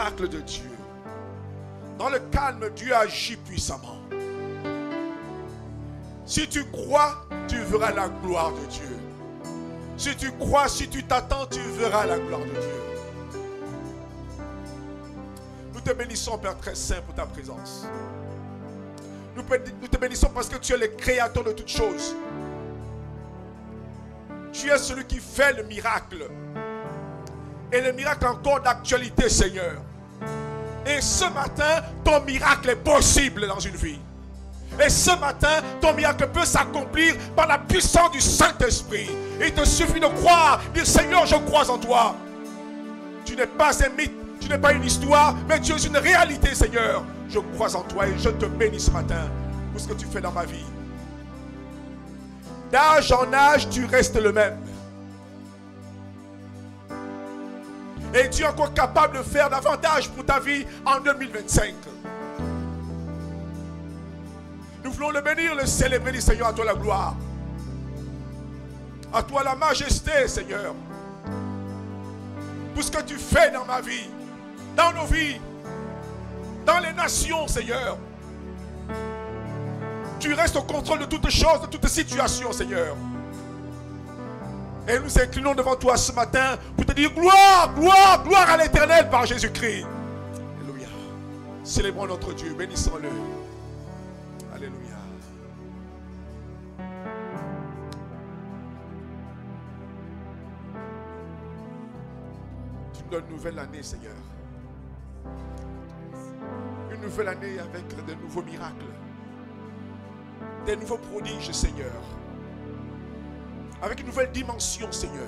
miracles de Dieu. Dans le calme, Dieu agit puissamment. Si tu crois, tu verras la gloire de Dieu. Si tu crois, si tu t'attends, tu verras la gloire de Dieu. Nous te bénissons, Père très saint, pour ta présence. Nous te bénissons parce que tu es le créateur de toutes choses. Tu es celui qui fait le miracle. Et le miracle est encore d'actualité, Seigneur. Et ce matin, ton miracle est possible dans une vie. Et ce matin, ton miracle peut s'accomplir par la puissance du Saint-Esprit. Il te suffit de croire, dire Seigneur, je crois en toi. Tu n'es pas un mythe, tu n'es pas une histoire, mais tu es une réalité, Seigneur. Je crois en toi et je te bénis ce matin pour ce que tu fais dans ma vie. D'âge en âge, tu restes le même. Et tu es encore capable de faire davantage pour ta vie en 2025. Nous voulons le bénir, le célébrer, du Seigneur, à toi la gloire. À toi la majesté, Seigneur. Pour ce que tu fais dans ma vie, dans nos vies, dans les nations, Seigneur. Tu restes au contrôle de toutes choses, de toutes situations, Seigneur. Et nous inclinons devant toi ce matin pour te dire gloire, gloire, gloire à l'Éternel par Jésus-Christ. Alléluia. Célébrons notre Dieu, bénissons-le. Alléluia. Tu nous donnes une nouvelle année, Seigneur. Une nouvelle année avec de nouveaux miracles. Des nouveaux prodiges, Seigneur. Avec une nouvelle dimension, Seigneur.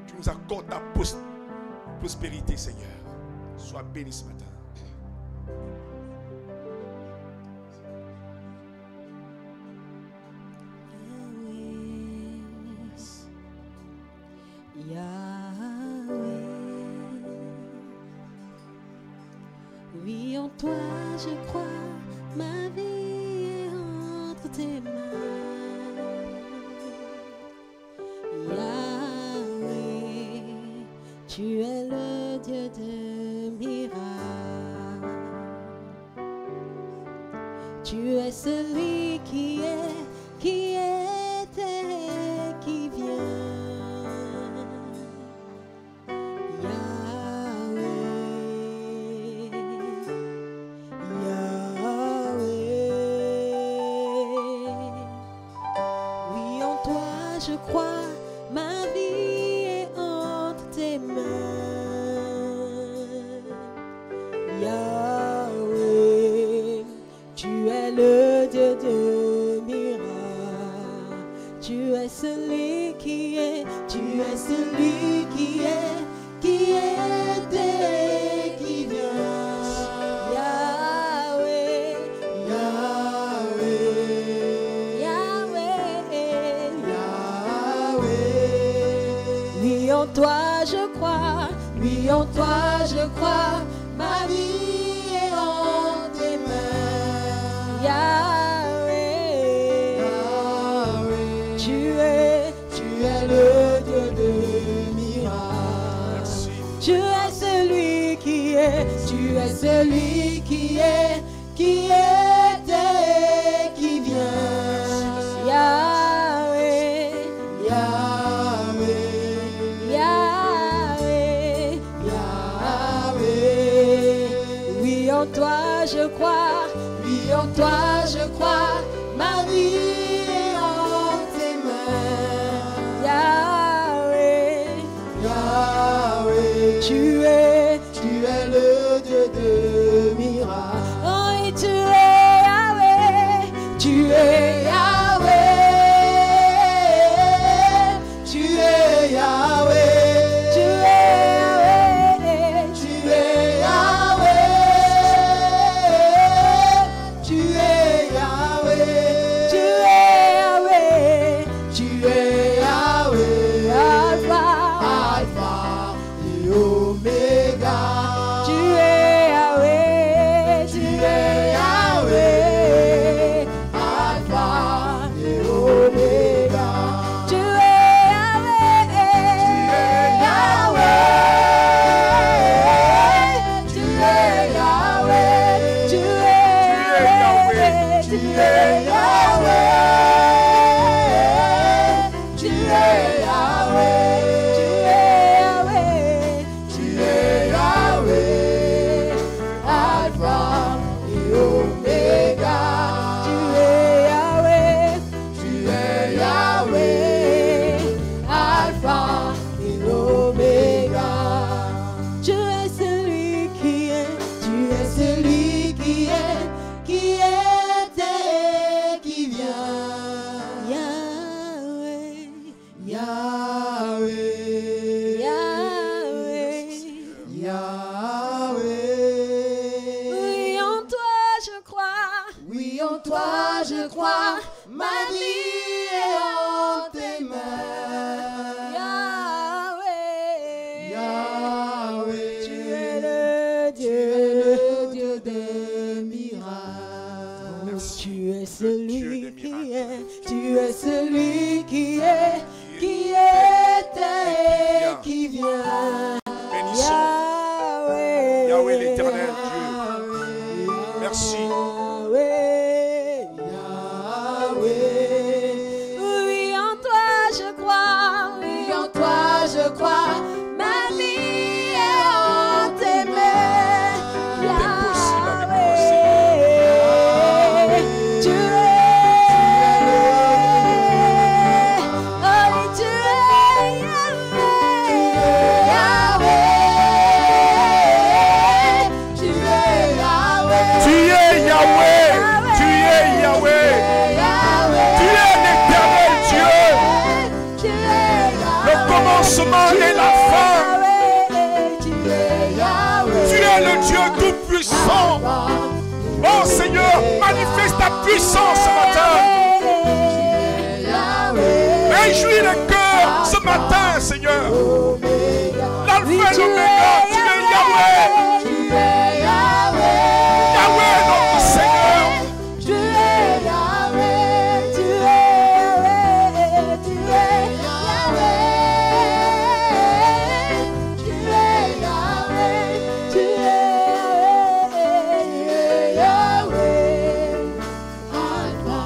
Tu nous accordes ta prospérité, Seigneur. Sois béni ce matin. Yahweh, oui, en toi je crois, ma vie est entre tes mains. Yahweh, tu es le Dieu de miracles. Tu es celui qui était et qui vient. Je crois, ma vie est entre tes mains. Yahweh, tu es le Dieu de miracles. Tu es celui qui est, tu es celui qui était, qui vient. Yahweh, en toi je crois, oui en toi je crois, ma vie est en tes mains. Yahweh, tu es le Dieu de miracles. Tu es celui qui est, tu es celui qui était, qui vient. Yahweh, en toi je crois, oui en toi je crois, ma vie est en tes mains. Yahweh, tu es le Dieu de miracles. Oh et tu es Yahweh, tu es Yahweh, tu es Yahweh. Alpha et Omega. je crois, ma vie est en tes mains. Yahweh, Yahweh, tu es le Dieu des miracles. Tu es celui qui est, tu es celui qui est, et qui vient. Bénissons Yahweh, Yahweh l'éternel Dieu. Merci. Oui, en toi je crois, oui, en toi je crois, ma vie est en tes mains. Yahweh, tu es, oh oui, tu es Yahweh, tu es Yahweh, Tu es Yahweh. Tu es Yahweh. Tu es l'éternel Dieu. Le commencement et la fin. Tu es le Dieu tout-puissant. Oh Seigneur, manifeste ta puissance ce matin. Réjouis le cœur ce matin, Seigneur. L'alpha et l'oméga, tu es Yahweh. Yahweh, notre Seigneur. Tu es Yahweh, tu es Yahweh, tu es Yahweh, tu es Yahweh, tu es Yahweh, Alpha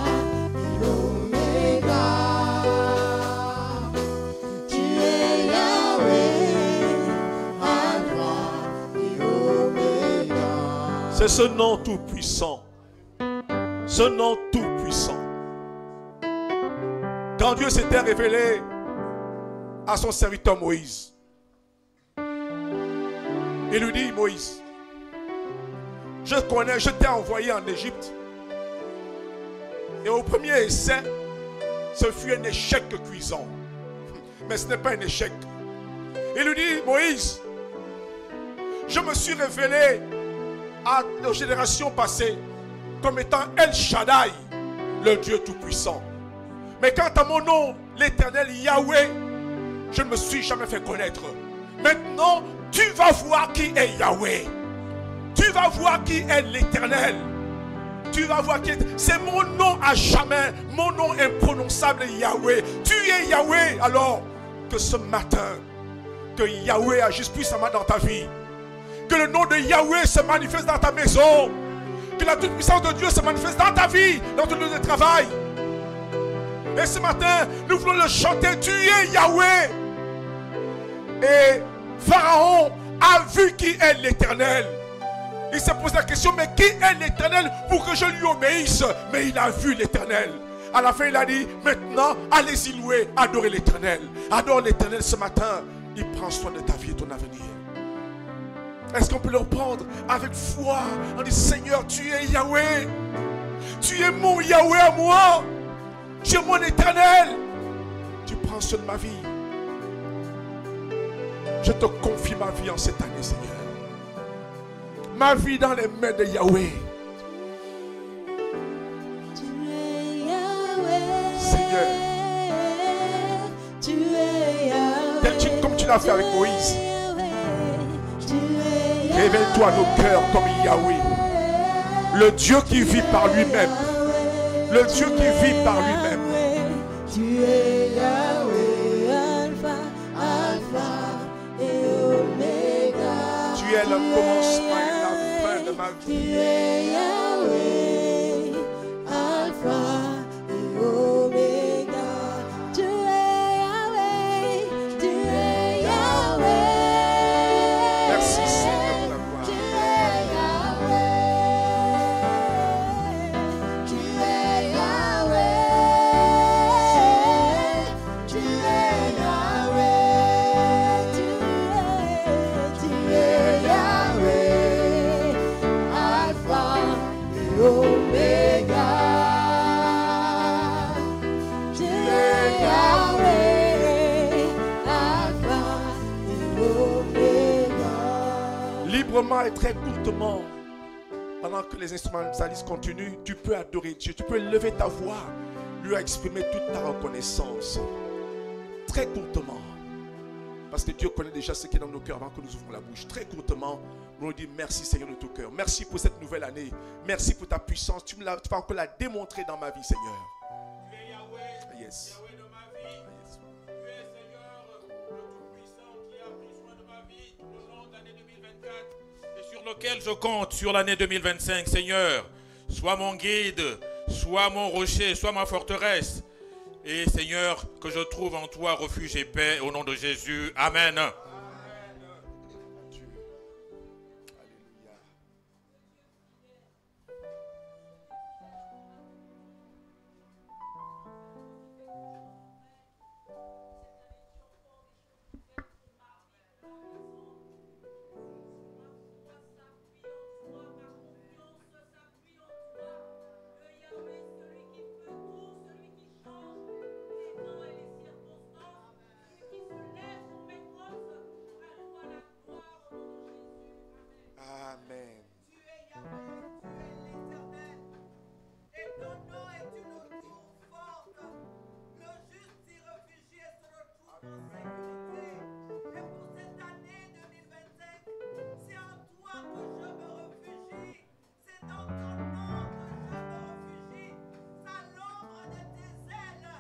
et Oméga. Tu es Yahweh, Alpha et Oméga. C'est ce nom tout-puissant. Ce nom tout-puissant. Quand Dieu s'était révélé à son serviteur Moïse, il lui dit: Moïse, je t'ai envoyé en Égypte. Et au premier essai, ce fut un échec cuisant. Mais ce n'est pas un échec. Il lui dit: Moïse, je me suis révélé à nos générations passées comme étant El Shaddai, le Dieu tout-puissant. Mais quant à mon nom, l'éternel Yahweh, je ne me suis jamais fait connaître. Maintenant, tu vas voir qui est Yahweh. Tu vas voir qui est l'éternel. Tu vas voir qui est... C'est mon nom à jamais, mon nom imprononçable Yahweh. Tu es Yahweh. Alors que ce matin, que Yahweh agisse puissamment dans ta vie. Que le nom de Yahweh se manifeste dans ta maison. Que la toute-puissance de Dieu se manifeste dans ta vie, dans ton lieu de travail. Et ce matin, nous voulons le chanter. Tu es Yahweh. Et Pharaon a vu qui est l'Éternel. Il s'est posé la question: mais qui est l'Éternel pour que je lui obéisse? Mais il a vu l'Éternel. À la fin, il a dit: maintenant, allez-y louer, adorez l'Éternel. Adore l'Éternel ce matin. Il prend soin de ta vie et ton avenir. Est-ce qu'on peut le reprendre avec foi? On dit: Seigneur, tu es Yahweh. Tu es mon Yahweh à moi. Tu es mon Éternel. Tu prends soin de ma vie. Je te confie ma vie en cette année, Seigneur. Ma vie dans les mains de Yahweh. Tu es Yahweh. Seigneur. Tu es Yahweh. Comme tu l'as fait avec Moïse. Révèle-toi à nos cœurs comme Yahweh. Le Dieu qui vit par lui-même. Le Dieu qui vit par lui-même. Tu es Yahweh, Alpha, Alpha et Oméga. Tu es le commencement et la fin de ma vie. Tu es Yahweh, Alpha et Oméga. Tu es Yahweh, tu es Yahweh. Merci Seigneur pour la gloire. Tu es Yahweh, tu es Yahweh, tu es Yahweh, tu es Yahweh, Alpha et Oméga. Tu es Yahweh, Alpha et Oméga. Librement et très courtement, pendant que les instrumentalistes continuent, tu peux adorer Dieu, tu peux lever ta voix, lui exprimer toute ta reconnaissance. Très courtement, parce que Dieu connaît déjà ce qui est dans nos cœurs avant que nous ouvrons la bouche. Très courtement, nous disons merci Seigneur de tout cœur. Merci pour cette nouvelle année. Merci pour ta puissance. Tu vas encore la démontrer dans ma vie, Seigneur. Tu es Yahweh, Yes. Yahweh de ma vie. Yes. Tu es Seigneur, le Tout-Puissant qui a pris soin de ma vie tout le long de l'année 2024 et sur lequel je compte sur l'année 2025. Seigneur, sois mon guide, sois mon rocher, sois ma forteresse. Et Seigneur, que je trouve en toi refuge et paix au nom de Jésus. Amen. Amen. Dieu. Alléluia. Amen. Tu es Yahweh, tu es l'Éternel, et ton nom est une tour forte. Le juste s'y réfugie et se retrouve en sécurité. Et pour cette année 2025, c'est en toi que je me réfugie. C'est dans ton nom que je me réfugie. À l'ombre de tes ailes,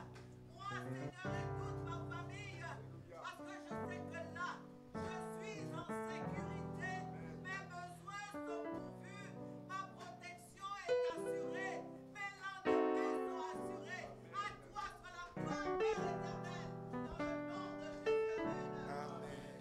moi, Seigneur, et toute ma famille, parce que je sais que là, je suis en sécurité. Mes besoins sont pourvus, ma protection est assurée, mes lendemains sont assurés. À toi soit la gloire, Père éternel, dans le nom de Jésus. Amen.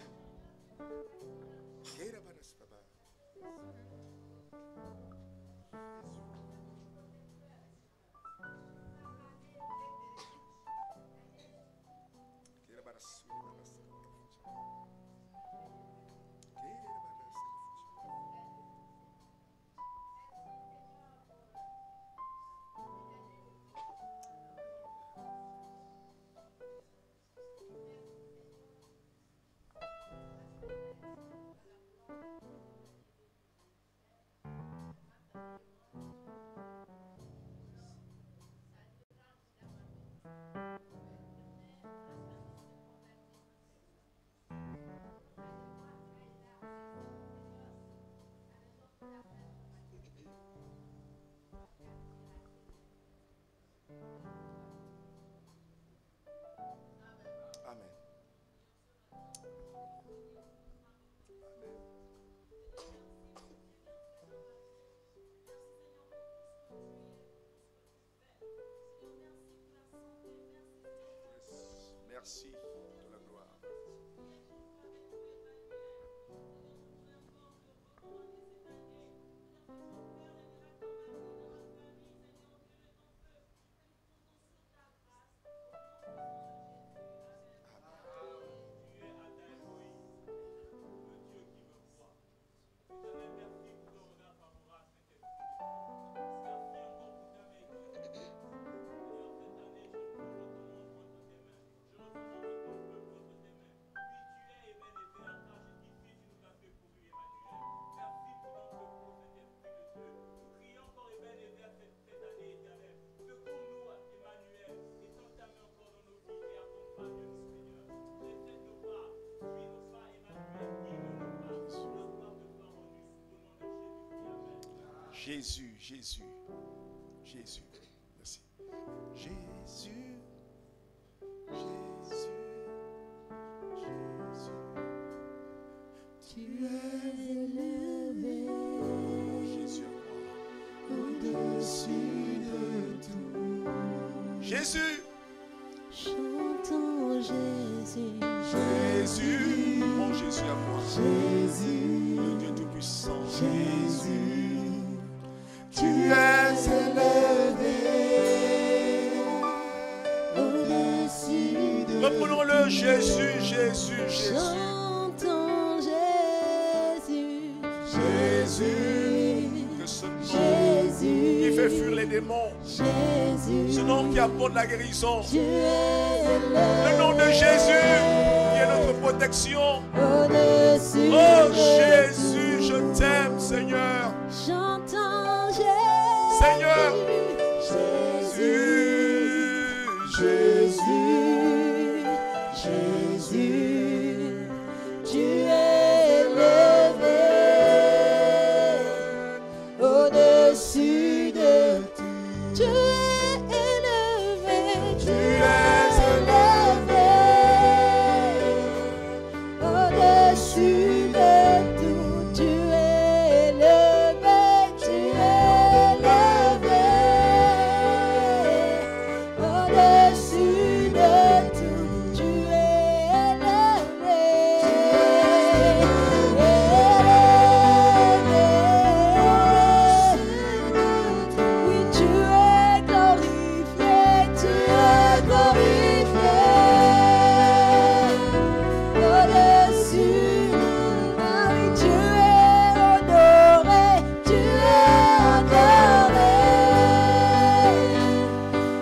Amen. Merci de la gloire. Jésus, Jésus, Jésus. Merci. Jésus, Jésus, Jésus. Tu es élevé Oh, Jésus à moi. au-dessus de tout. Jésus, Chantons Jésus, Jésus, mon Jésus à moi. Jésus, Le Dieu Tout-Puissant. Jésus, Tu es élevé. au-dessus de Reprenons-le, Jésus, Jésus, Jésus. Chantons Jésus, Jésus, que ce nom Jésus, qui fait fuir les démons, Jésus, ce nom qui apporte la guérison, tu es le nom de Jésus qui est notre protection. au-dessus Oh de Jésus, je t'aime, Seigneur. Chantons Au-dessus de tout, tu es élevé, tu es élevé. Au-dessus de tout, tu es élevé. Oui, tu es glorifié, tu es glorifié. Au-dessus, ah oui, tu es honoré, tu es honoré.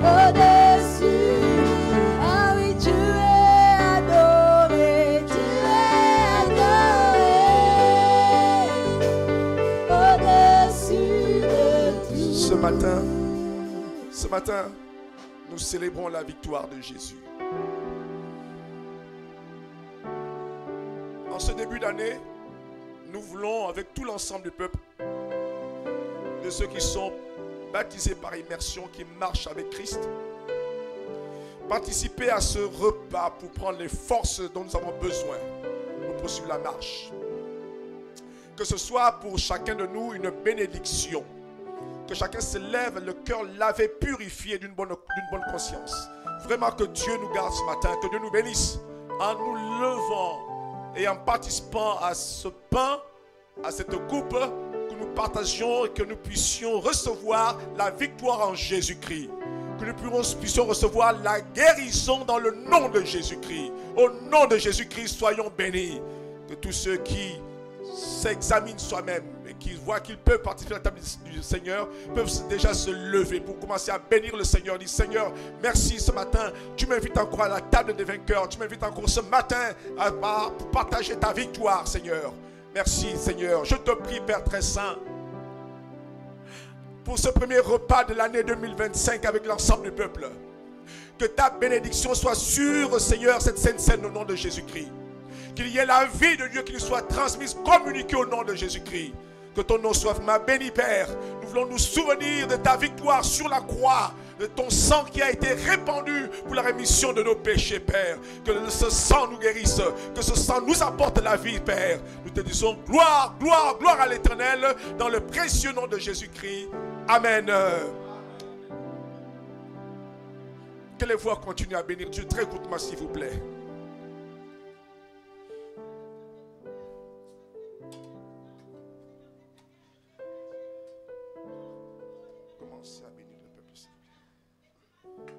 Au-dessus, ah oui, tu es adoré, tu es adoré. Au-dessus de tout. Ce matin, nous célébrons la victoire de Jésus. En ce début d'année, nous voulons, avec tout l'ensemble du peuple, de ceux qui sont baptisés par immersion, qui marchent avec Christ, participer à ce repas pour prendre les forces dont nous avons besoin pour poursuivre la marche. Que ce soit pour chacun de nous une bénédiction. Que chacun se lève, le cœur lavé, purifié d'une bonne conscience. Vraiment que Dieu nous garde ce matin, que Dieu nous bénisse en nous levant et en participant à ce pain, à cette coupe, que nous partagions et que nous puissions recevoir la victoire en Jésus-Christ. Que nous puissions recevoir la guérison dans le nom de Jésus-Christ. Au nom de Jésus-Christ, soyons bénis. Que tous ceux qui s'examinent soi-même et qui voient qu'ils peuvent participer à la table du Seigneur peuvent déjà se lever pour commencer à bénir le Seigneur. Dis Seigneur, merci ce matin. Tu m'invites encore à la table des vainqueurs. Tu m'invites encore ce matin à partager ta victoire, Seigneur. Merci, Seigneur. Je te prie, Père très saint, pour ce premier repas de l'année 2025 avec l'ensemble du peuple. Que ta bénédiction soit sur, Seigneur, cette sainte scène au nom de Jésus-Christ. Qu'il y ait la vie de Dieu qui nous soit transmise, communiquée au nom de Jésus-Christ. Que ton nom soit ma béni, Père. Nous voulons nous souvenir de ta victoire sur la croix, de ton sang qui a été répandu pour la rémission de nos péchés, Père. Que ce sang nous guérisse, que ce sang nous apporte la vie, Père. Nous te disons gloire, gloire, gloire à l'Éternel, dans le précieux nom de Jésus-Christ. Amen. Que les voix continuent à bénir Dieu. Très écoute-moi, s'il vous plaît. Commencez à bénir le peuple, s'il vous plaît.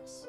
Merci.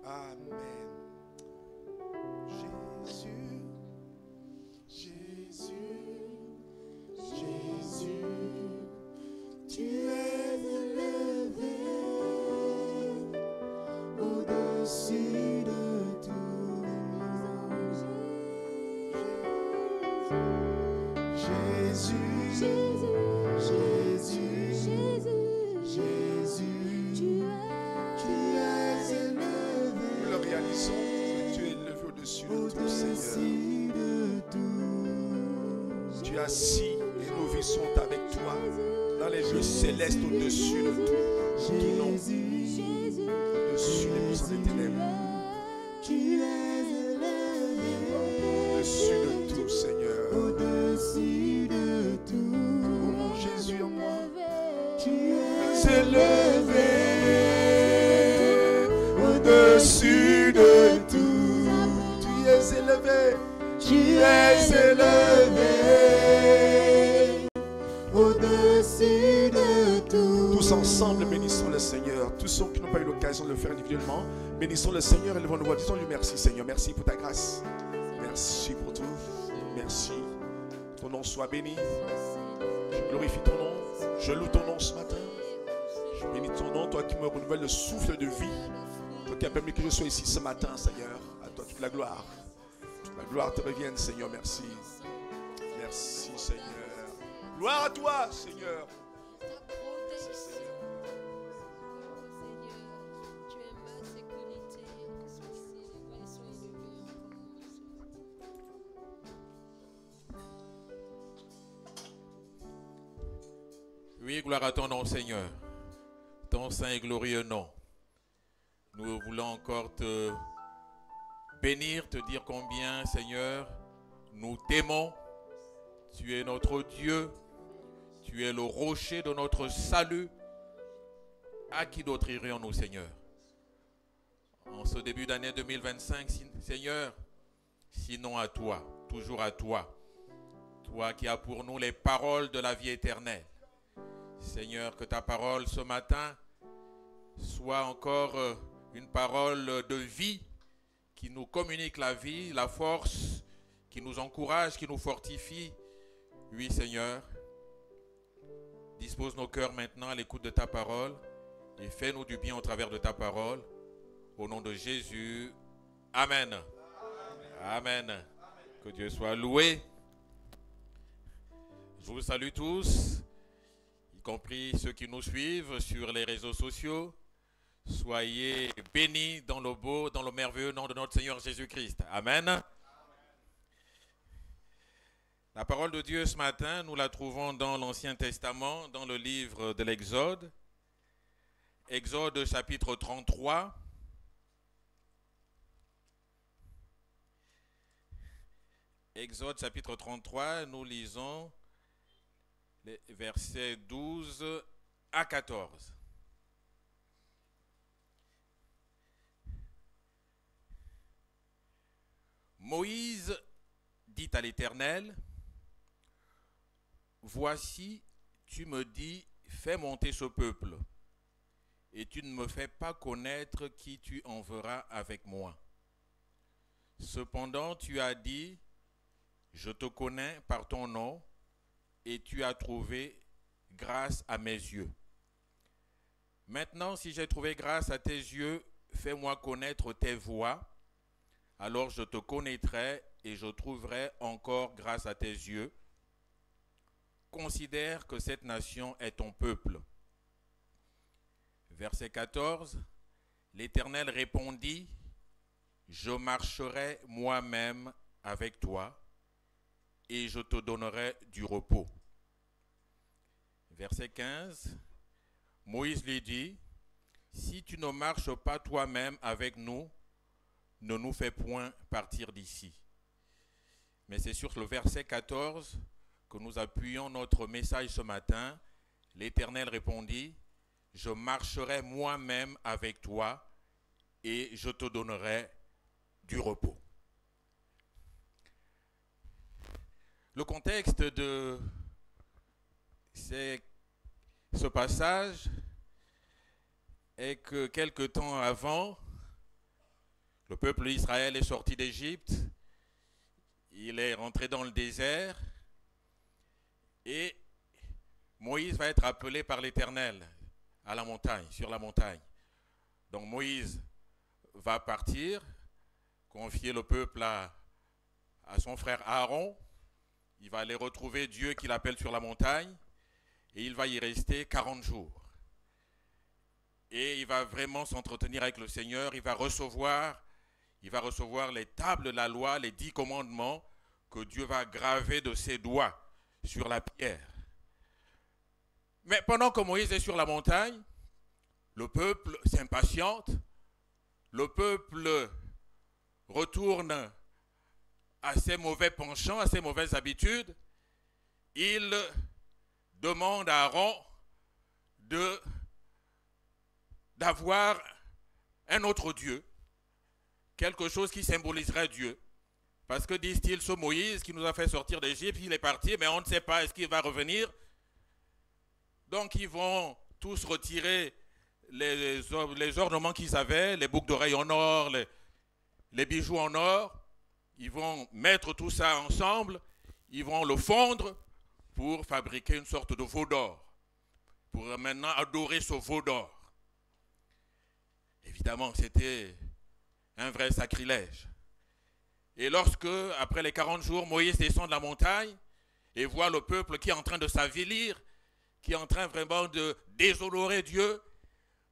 Amen. Jésus, Jésus, Jésus, tu es élevé au-dessus de tous les anges. Jésus, Jésus, Jésus, Jésus, tu es élevé. Nous le réalisons que tu es élevé au-dessus de tout, Seigneur. Tu es assis et nos vies sont avec toi dans les lieux célestes au-dessus de tout. Tout nom, au-dessus des puissants des ténèbres. Tu es élevé au-dessus de tout, Seigneur. Au-dessus de tout. Oh mon Jésus en moi. Tu es élevé au-dessus de tout. Tu es élevé. Tu es élevé au-dessus de tout. Tous ensemble, bénissons le Seigneur. Tous ceux qui n'ont pas eu l'occasion de le faire individuellement, bénissons le Seigneur et levons nos voix. Disons-lui merci, Seigneur. Merci pour ta grâce. Merci pour tout. Merci. Ton nom soit béni. Je glorifie ton nom. Je loue ton nom ce matin. Je bénis ton nom, toi qui me renouvelles le souffle de vie. Toi qui as permis que je sois ici ce matin, Seigneur. À toi toute la gloire. La gloire te revienne, Seigneur, merci. Merci, Seigneur. Gloire à toi, Seigneur. Merci, Seigneur. Tu es ma sécurité. Oui, gloire à ton nom, Seigneur. Ton saint et glorieux nom. Nous voulons encore te bénir, te dire combien, Seigneur, nous t'aimons. Tu es notre Dieu. Tu es le rocher de notre salut. À qui d'autre irions-nous, Seigneur? En ce début d'année 2025, Seigneur, sinon à toi, toujours à toi. Toi qui as pour nous les paroles de la vie éternelle. Seigneur, que ta parole ce matin soit encore une parole de vie qui nous communique la vie, la force, qui nous encourage, qui nous fortifie. Oui, Seigneur, dispose nos cœurs maintenant à l'écoute de ta parole et fais-nous du bien au travers de ta parole. Au nom de Jésus, Amen. Amen. Amen. Que Dieu soit loué. Je vous salue tous, y compris ceux qui nous suivent sur les réseaux sociaux. Soyez bénis dans le beau, dans le merveilleux nom de notre Seigneur Jésus-Christ. Amen. La parole de Dieu ce matin, nous la trouvons dans l'Ancien Testament, dans le livre de l'Exode. Exode chapitre 33. Exode chapitre 33, nous lisons les versets 12 à 14. Moïse dit à l'Éternel, « Voici, tu me dis, fais monter ce peuple, et tu ne me fais pas connaître qui tu enverras avec moi. Cependant, tu as dit, je te connais par ton nom, et tu as trouvé grâce à mes yeux. Maintenant, si j'ai trouvé grâce à tes yeux, fais-moi connaître tes voies, alors je te connaîtrai et je trouverai encore grâce à tes yeux. Considère que cette nation est ton peuple. » Verset 14, l'Éternel répondit, « Je marcherai moi-même avec toi, et je te donnerai du repos. » Verset 15, Moïse lui dit, « Si tu ne marches pas toi-même avec nous, ne nous fais point partir d'ici. » Mais c'est sur le verset 14 que nous appuyons notre message ce matin. L'Éternel répondit, « Je marcherai moi-même avec toi, et je te donnerai du repos. » Le contexte de ce passage est que quelque temps avant, le peuple d'Israël est sorti d'Égypte, il est rentré dans le désert et Moïse va être appelé par l'Éternel à la montagne, sur la montagne. Donc Moïse va partir, confier le peuple à son frère Aaron. Il va aller retrouver Dieu qui l'appelle sur la montagne et il va y rester 40 jours. Et il va vraiment s'entretenir avec le Seigneur, il va recevoir les tables de la loi, les 10 commandements que Dieu va graver de ses doigts sur la pierre. Mais pendant que Moïse est sur la montagne, le peuple s'impatiente, le peuple retourne à ses mauvais penchants, à ses mauvaises habitudes. Il demande à Aaron d'avoir un autre Dieu, quelque chose qui symboliserait Dieu. Parce que, disent-ils, ce Moïse qui nous a fait sortir d'Égypte, il est parti, mais on ne sait pas est-ce qu'il va revenir. Donc ils vont tous retirer les ornements qu'ils avaient, les boucles d'oreilles en or, les bijoux en or. Ils vont mettre tout ça ensemble, ils vont le fondre pour fabriquer une sorte de veau d'or, pour maintenant adorer ce veau d'or. Évidemment, c'était un vrai sacrilège. Et lorsque, après les 40 jours, Moïse descend de la montagne et voit le peuple qui est en train de s'avilir, qui est en train vraiment de déshonorer Dieu,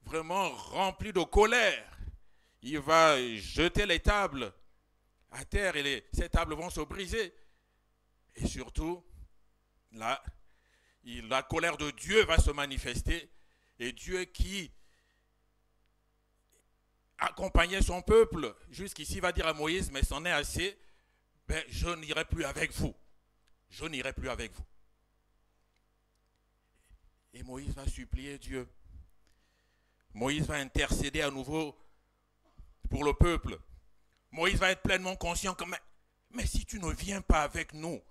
vraiment rempli de colère, il va jeter les tables à terre et ces tables vont se briser. Et surtout, là, la colère de Dieu va se manifester et Dieu qui accompagnait son peuple jusqu'ici, va dire à Moïse, mais c'en est assez, ben, je n'irai plus avec vous. Je n'irai plus avec vous. Et Moïse va supplier Dieu. Moïse va intercéder à nouveau pour le peuple. Moïse va être pleinement conscient que, mais si tu ne viens pas avec nous,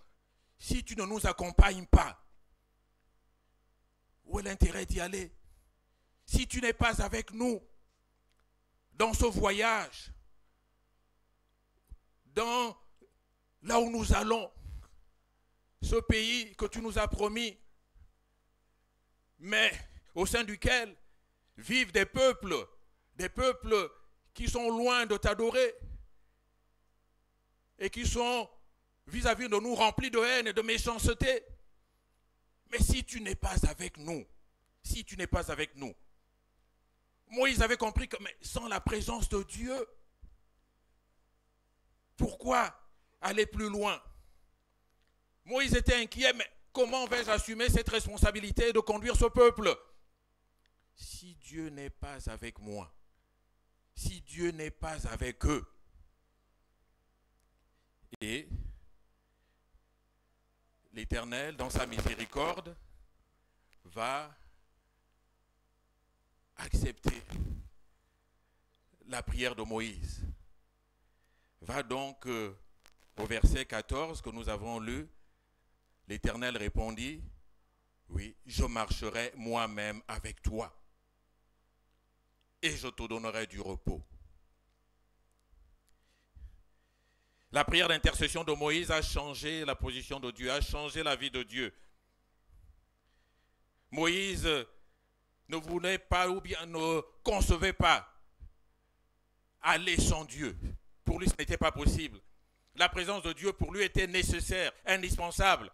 si tu ne nous accompagnes pas, où est l'intérêt d'y aller? Si tu n'es pas avec nous dans ce voyage, dans là où nous allons, ce pays que tu nous as promis, mais au sein duquel vivent des peuples qui sont loin de t'adorer et qui sont vis-à-vis de nous remplis de haine et de méchanceté. Mais si tu n'es pas avec nous, si tu n'es pas avec nous, Moïse avait compris que mais sans la présence de Dieu, pourquoi aller plus loin? Moïse était inquiet, mais comment vais-je assumer cette responsabilité de conduire ce peuple? Si Dieu n'est pas avec moi, si Dieu n'est pas avec eux, et l'Éternel, dans sa miséricorde, va accepter la prière de Moïse. Va donc au verset 14 que nous avons lu. L'Éternel répondit, oui, je marcherai moi-même avec toi et je te donnerai du repos. La prière d'intercession de Moïse a changé la position de Dieu, a changé la vie de Dieu. Moïse ne voulait pas ou bien ne concevait pas aller sans Dieu. Pour lui, ce n'était pas possible. La présence de Dieu pour lui était nécessaire, indispensable.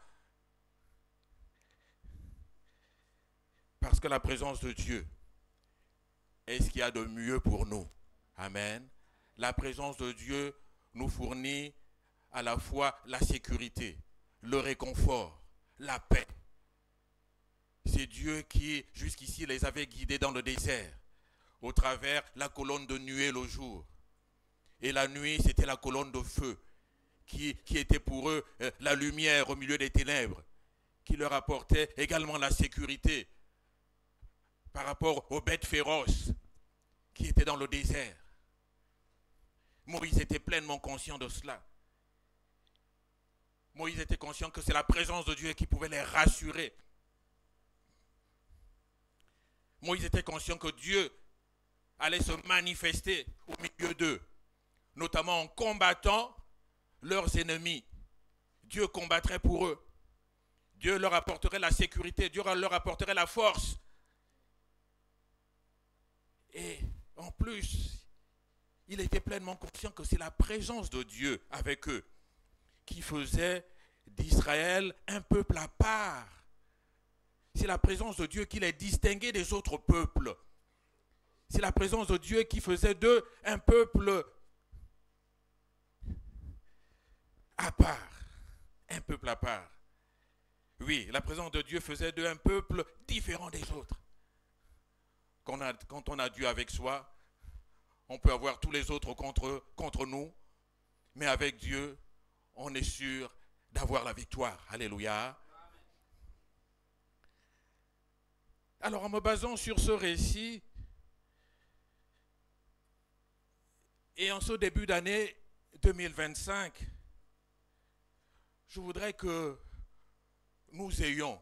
Parce que la présence de Dieu est ce qu'il y a de mieux pour nous. Amen. La présence de Dieu nous fournit à la fois la sécurité, le réconfort, la paix. C'est Dieu qui, jusqu'ici, les avait guidés dans le désert, au travers la colonne de nuée le jour. Et la nuit, c'était la colonne de feu, qui était pour eux la lumière au milieu des ténèbres, qui leur apportait également la sécurité par rapport aux bêtes féroces qui étaient dans le désert. Moïse était pleinement conscient de cela. Moïse était conscient que c'est la présence de Dieu qui pouvait les rassurer. Moïse était conscient que Dieu allait se manifester au milieu d'eux, notamment en combattant leurs ennemis. Dieu combattrait pour eux. Dieu leur apporterait la sécurité, Dieu leur apporterait la force. Et en plus, il était pleinement conscient que c'est la présence de Dieu avec eux qui faisait d'Israël un peuple à part. C'est la présence de Dieu qui les distinguait des autres peuples. C'est la présence de Dieu qui faisait d'eux un peuple à part. Un peuple à part. Oui, la présence de Dieu faisait d'eux un peuple différent des autres. Quand on a Dieu avec soi, on peut avoir tous les autres contre nous, mais avec Dieu, on est sûr d'avoir la victoire. Alléluia. Alors, en me basant sur ce récit, et en ce début d'année 2025, je voudrais que nous ayons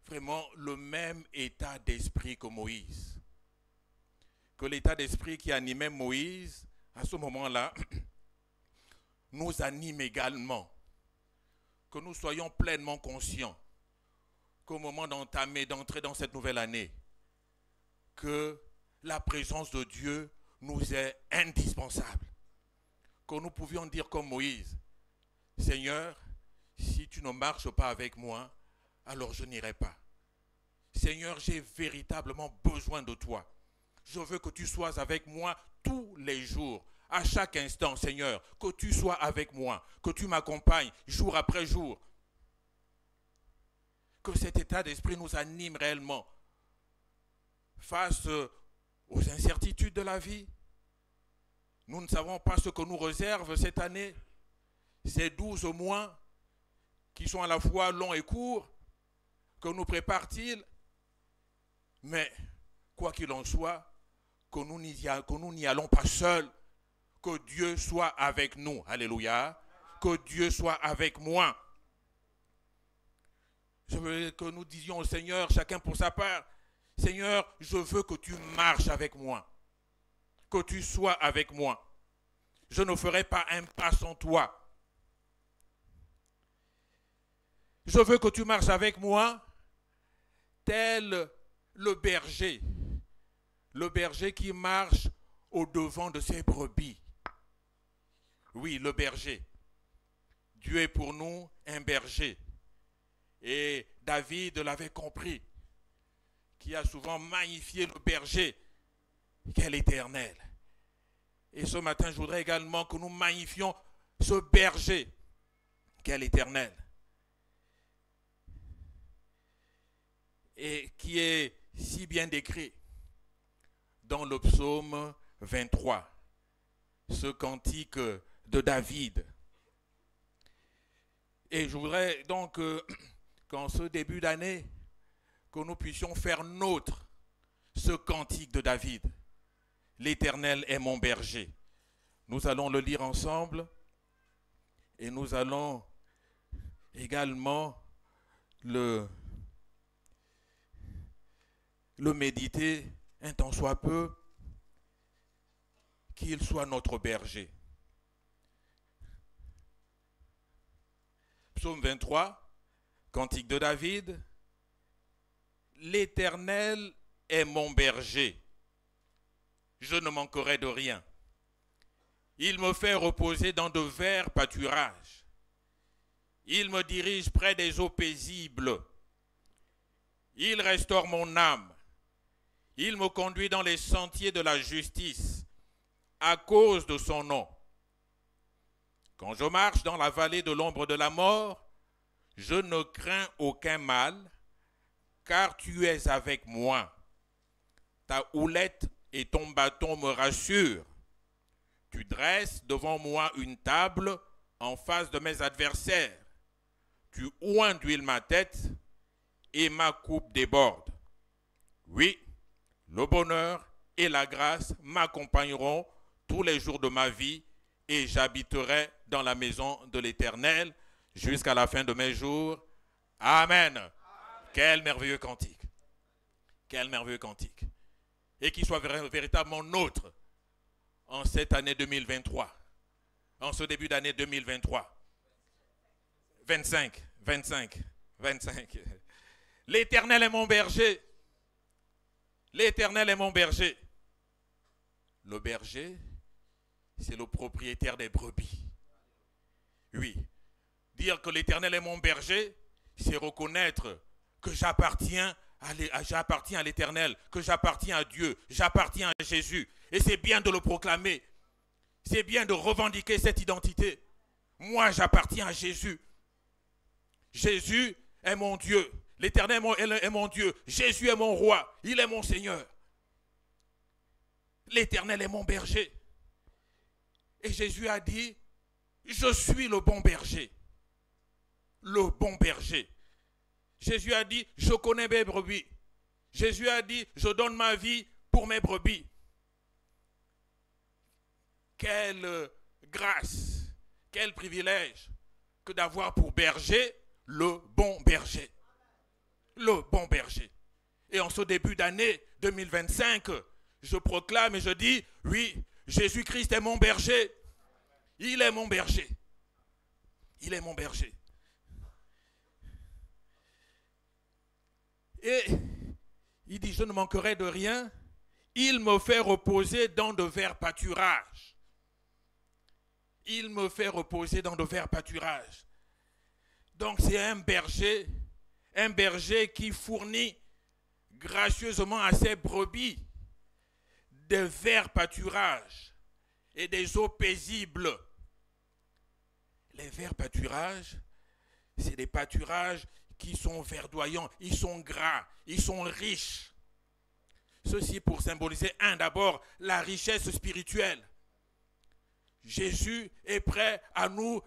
vraiment le même état d'esprit que Moïse. Que l'état d'esprit qui animait Moïse à ce moment-là nous anime également. Que nous soyons pleinement conscients qu'au moment d'entrer dans cette nouvelle année, que la présence de Dieu nous est indispensable. Que nous pouvions dire comme Moïse, Seigneur, si tu ne marches pas avec moi, alors je n'irai pas. Seigneur, j'ai véritablement besoin de toi. Je veux que tu sois avec moi tous les jours, à chaque instant, Seigneur, que tu sois avec moi, que tu m'accompagnes jour après jour. Que cet état d'esprit nous anime réellement face aux incertitudes de la vie. Nous ne savons pas ce que nous réserve cette année. Ces 12 mois qui sont à la fois longs et courts, que nous prépare-t-il? Mais quoi qu'il en soit, que nous n'y allons pas seuls, que Dieu soit avec nous. Alléluia. Que Dieu soit avec moi. Je veux que nous disions au Seigneur, chacun pour sa part, Seigneur, je veux que tu marches avec moi, que tu sois avec moi. Je ne ferai pas un pas sans toi. Je veux que tu marches avec moi, tel le berger qui marche au-devant de ses brebis. Oui, le berger. Dieu est pour nous un berger. Et David l'avait compris, qui a souvent magnifié le berger, qu'est l'Éternel. Et ce matin, je voudrais également que nous magnifions ce berger, qu'est l'Éternel. Et qui est si bien décrit dans le psaume 23, ce cantique de David. Et je voudrais donc qu'en ce début d'année, que nous puissions faire nôtre ce cantique de David. L'Éternel est mon berger. Nous allons le lire ensemble et nous allons également le méditer un tant soit peu, qu'il soit notre berger. Psaume 23, cantique de David. L'Éternel est mon berger, je ne manquerai de rien. Il me fait reposer dans de verts pâturages. Il me dirige près des eaux paisibles. Il restaure mon âme. Il me conduit dans les sentiers de la justice, à cause de son nom. Quand je marche dans la vallée de l'ombre de la mort, je ne crains aucun mal, car tu es avec moi. Ta houlette et ton bâton me rassurent. Tu dresses devant moi une table en face de mes adversaires. Tu oins d'huile ma tête et ma coupe déborde. Oui, le bonheur et la grâce m'accompagneront tous les jours de ma vie et j'habiterai dans la maison de l'Éternel jusqu'à la fin de mes jours. Amen. Amen. Quel merveilleux cantique. Quel merveilleux cantique. Et qu'il soit véritablement nôtre en cette année 2023. En ce début d'année 2023. 25. L'Éternel est mon berger. L'Éternel est mon berger. Le berger, c'est le propriétaire des brebis. Oui. Dire que l'Éternel est mon berger, c'est reconnaître que j'appartiens à l'Éternel, que j'appartiens à Dieu, j'appartiens à Jésus. Et c'est bien de le proclamer. C'est bien de revendiquer cette identité. Moi, j'appartiens à Jésus. Jésus est mon Dieu. L'Éternel est mon Dieu. Jésus est mon roi. Il est mon Seigneur. L'Éternel est mon berger. Et Jésus a dit, je suis le bon berger. Le bon berger. Jésus a dit, je connais mes brebis. Jésus a dit, je donne ma vie pour mes brebis. Quelle grâce, quel privilège que d'avoir pour berger le bon berger. Le bon berger. Et en ce début d'année 2025, je proclame et je dis, oui, Jésus-Christ est mon berger. Il est mon berger. Il est mon berger. Et il dit, je ne manquerai de rien. Il me fait reposer dans de verts pâturages. Il me fait reposer dans de verts pâturages. Donc c'est un berger qui fournit gracieusement à ses brebis des verts pâturages et des eaux paisibles. Les verts pâturages, c'est des pâturages qui sont verdoyants, ils sont gras, ils sont riches. Ceci pour symboliser, d'abord, la richesse spirituelle. Jésus est prêt à nous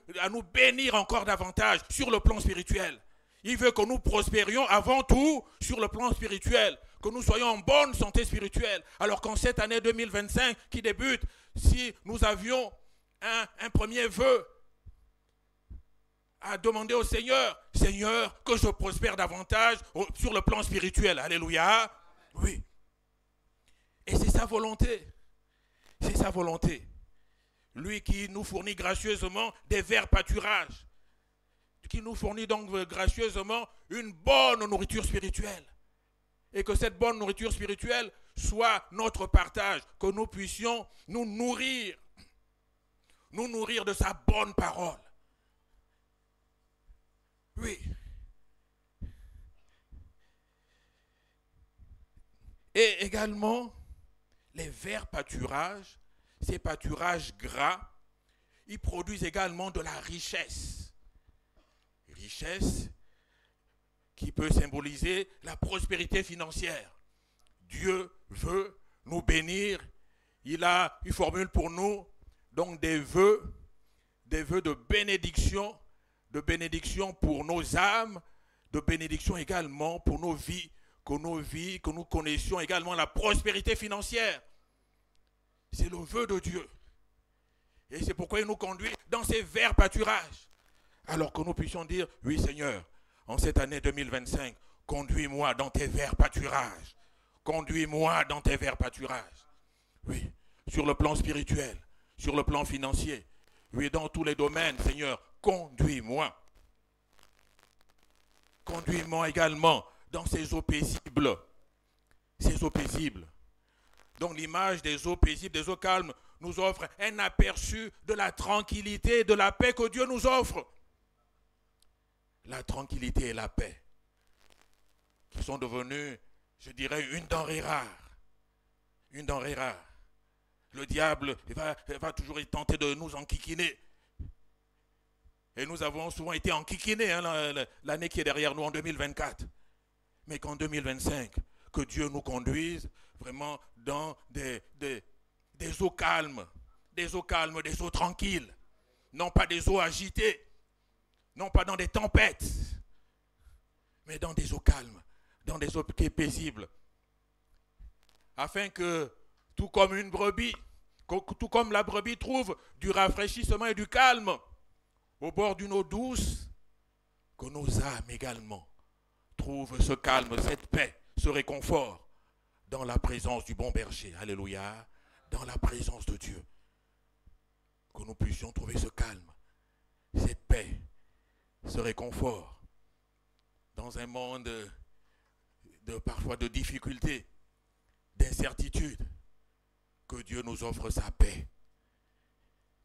bénir encore davantage sur le plan spirituel. Il veut que nous prospérions avant tout sur le plan spirituel, que nous soyons en bonne santé spirituelle. Alors qu'en cette année 2025 qui débute, si nous avions un premier vœu à demander au Seigneur, Seigneur, que je prospère davantage sur le plan spirituel. Alléluia. Oui. Et c'est sa volonté. C'est sa volonté. Lui qui nous fournit gracieusement des verts pâturages, qui nous fournit donc gracieusement une bonne nourriture spirituelle. Et que cette bonne nourriture spirituelle soit notre partage, que nous puissions nous nourrir de sa bonne parole. Oui. Et également, les verts pâturages, ces pâturages gras, ils produisent également de la richesse. Richesse qui peut symboliser la prospérité financière. Dieu veut nous bénir. Il formule pour nous donc des vœux de bénédiction pour nos âmes, de bénédiction également pour nos vies, que nous connaissions également la prospérité financière. C'est le vœu de Dieu. Et c'est pourquoi il nous conduit dans ces verts pâturages. Alors que nous puissions dire, oui Seigneur, en cette année 2025, conduis-moi dans tes verts pâturages. Conduis-moi dans tes verts pâturages. Oui, sur le plan spirituel, sur le plan financier. Oui, dans tous les domaines, Seigneur, conduis-moi. Conduis-moi également dans ces eaux paisibles. Ces eaux paisibles. Donc l'image des eaux paisibles, des eaux calmes, nous offre un aperçu de la tranquillité, de la paix que Dieu nous offre. La tranquillité et la paix, qui sont devenues, je dirais, une denrée rare. Une denrée rare. Le diable va toujours tenter de nous enquiquiner. Et nous avons souvent été enquiquinés l'année qui est derrière nous en 2024. Mais qu'en 2025, que Dieu nous conduise vraiment dans des eaux calmes, des eaux tranquilles. Non pas des eaux agitées, non pas dans des tempêtes, mais dans des eaux calmes, dans des eaux paisibles. Afin que, tout comme une brebis, tout comme la brebis trouve du rafraîchissement et du calme au bord d'une eau douce, que nos âmes également trouvent ce calme, cette paix, ce réconfort dans la présence du bon berger. Alléluia. Dans la présence de Dieu. Que nous puissions trouver ce calme, cette paix, ce réconfort dans un monde parfois de difficultés, d'incertitude. Que Dieu nous offre sa paix.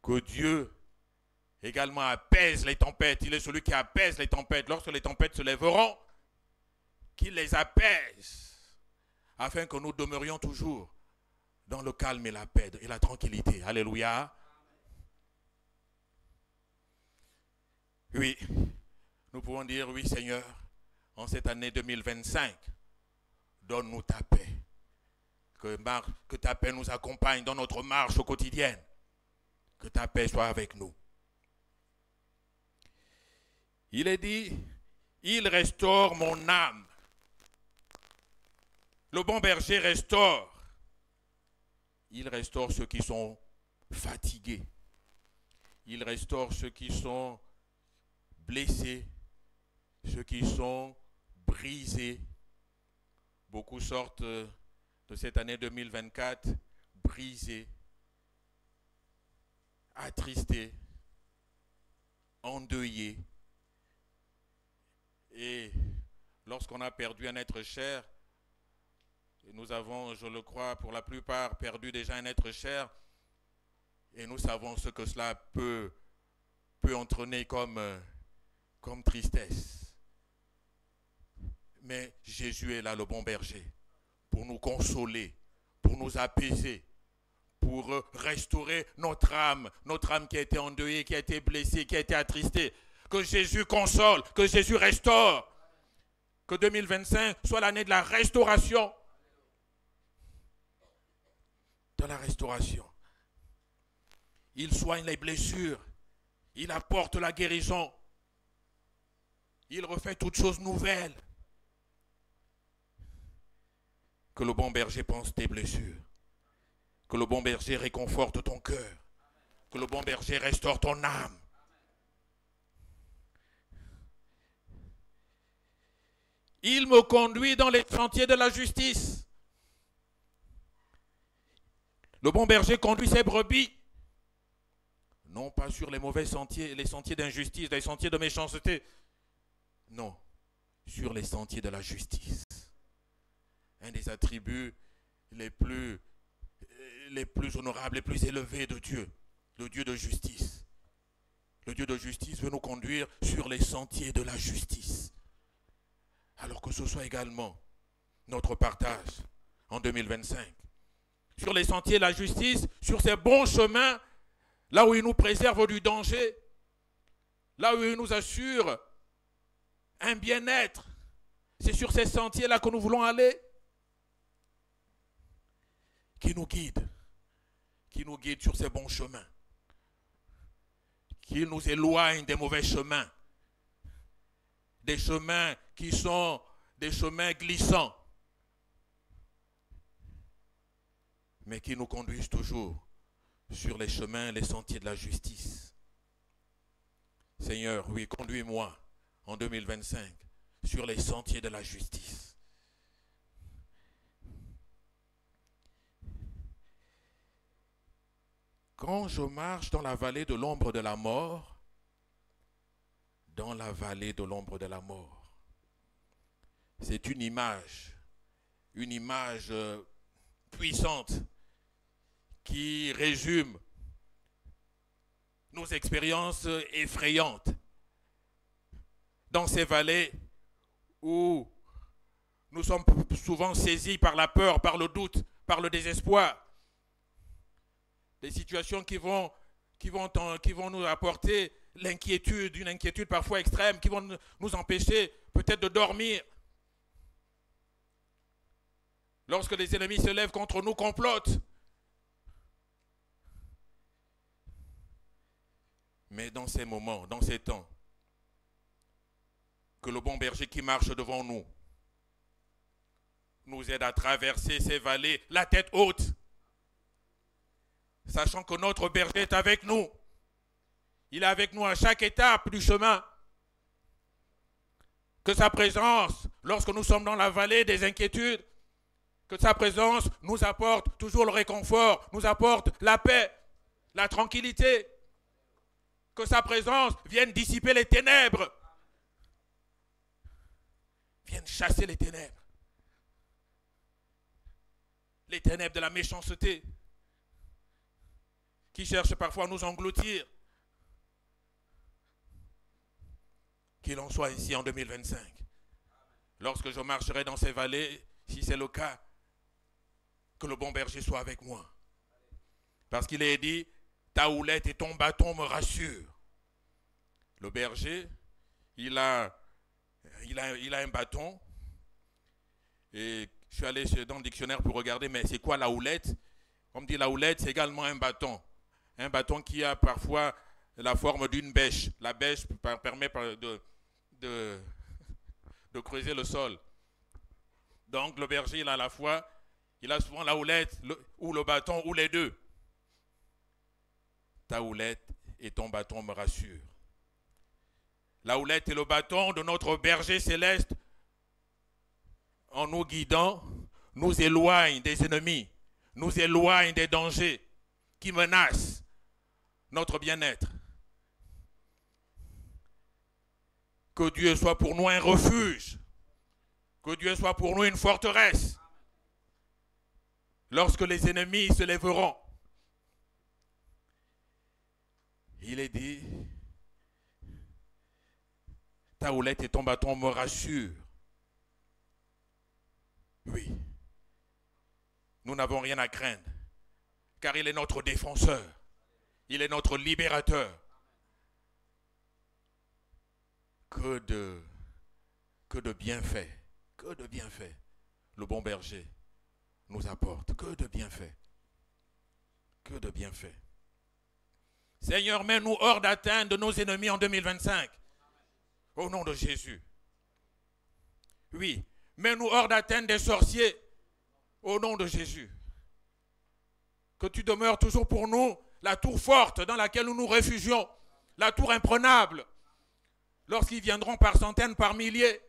Que Dieu également apaise les tempêtes. Il est celui qui apaise les tempêtes. Lorsque les tempêtes se lèveront, qu'il les apaise, afin que nous demeurions toujours dans le calme et la paix et la tranquillité. Alléluia. Oui, nous pouvons dire, oui Seigneur, en cette année 2025, donne-nous ta paix. Que ta paix nous accompagne dans notre marche quotidienne. Que ta paix soit avec nous. Il est dit, il restaure mon âme. Le bon berger restaure. Il restaure ceux qui sont fatigués. Il restaure ceux qui sont blessés, ceux qui sont brisés. Beaucoup sortent de cette année 2024 brisés, attristés, endeuillés. Et lorsqu'on a perdu un être cher, et nous avons, je le crois, pour la plupart perdu déjà un être cher, et nous savons ce que cela peut entraîner comme tristesse. Mais Jésus est là, le bon berger, pour nous consoler, pour nous apaiser, pour restaurer notre âme qui a été endeuillée, qui a été blessée, qui a été attristée. Que Jésus console, que Jésus restaure. Que 2025 soit l'année de la restauration. la restauration. Il soigne les blessures. Il apporte la guérison. Il refait toutes choses nouvelles. Que le bon berger pense tes blessures. Que le bon berger réconforte ton cœur. Que le bon berger restaure ton âme. Il me conduit dans les sentiers de la justice. Le bon berger conduit ses brebis. Non pas sur les mauvais sentiers, les sentiers d'injustice, les sentiers de méchanceté. Non, sur les sentiers de la justice. Un des attributs les plus honorables, les plus élevés de Dieu. Le Dieu de justice. Le Dieu de justice veut nous conduire sur les sentiers de la justice. Alors que ce soit également notre partage en 2025. Sur les sentiers de la justice, sur ces bons chemins, là où il nous préserve du danger, là où il nous assure un bien-être. C'est sur ces sentiers-là que nous voulons aller. Qui nous guide sur ces bons chemins. Qui nous éloigne des mauvais chemins. Des chemins qui sont des chemins glissants. Mais qui nous conduisent toujours sur les chemins, les sentiers de la justice. Seigneur, oui, conduis-moi en 2025 sur les sentiers de la justice. Quand je marche dans la vallée de l'ombre de la mort, dans la vallée de l'ombre de la mort, c'est une image puissante qui résume nos expériences effrayantes dans ces vallées où nous sommes souvent saisis par la peur, par le doute, par le désespoir. Des situations qui vont nous apporter l'inquiétude, une inquiétude parfois extrême, qui vont nous empêcher peut-être de dormir. Lorsque les ennemis se lèvent contre nous, complotent. Mais dans ces moments, dans ces temps, que le bon berger qui marche devant nous nous aide à traverser ces vallées, la tête haute, sachant que notre berger est avec nous. Il est avec nous à chaque étape du chemin. Que sa présence, lorsque nous sommes dans la vallée des inquiétudes, que sa présence nous apporte toujours le réconfort, nous apporte la paix, la tranquillité. Que sa présence vienne dissiper les ténèbres. Vienne chasser les ténèbres. Les ténèbres de la méchanceté qui cherchent parfois à nous engloutir. Qu'il en soit ici en 2025. Lorsque je marcherai dans ces vallées, si c'est le cas, que le bon berger soit avec moi. Parce qu'il est dit, ta houlette et ton bâton me rassurent. Le berger, il a un bâton. Et je suis allé dans le dictionnaire pour regarder, mais c'est quoi la houlette? On me dit la houlette, c'est également un bâton. Un bâton qui a parfois la forme d'une bêche. La bêche permet de creuser le sol. Donc le berger, il a souvent la houlette ou le bâton ou les deux. Ta houlette et ton bâton me rassurent. La houlette et le bâton de notre berger céleste, en nous guidant, nous éloignent des ennemis, nous éloignent des dangers qui menacent notre bien-être. Que Dieu soit pour nous un refuge, que Dieu soit pour nous une forteresse. Lorsque les ennemis se lèveront, il est dit, ta houlette et ton bâton me rassurent. Oui, nous n'avons rien à craindre, car il est notre défenseur, il est notre libérateur. Que de bienfaits, le bon berger nous apporte, que de bienfaits. Que de bienfaits. Seigneur, mets-nous hors d'atteinte de nos ennemis en 2025. Au nom de Jésus. Oui, mets-nous hors d'atteinte des sorciers. Au nom de Jésus. Que tu demeures toujours pour nous la tour forte dans laquelle nous nous réfugions. La tour imprenable. Lorsqu'ils viendront par centaines, par milliers.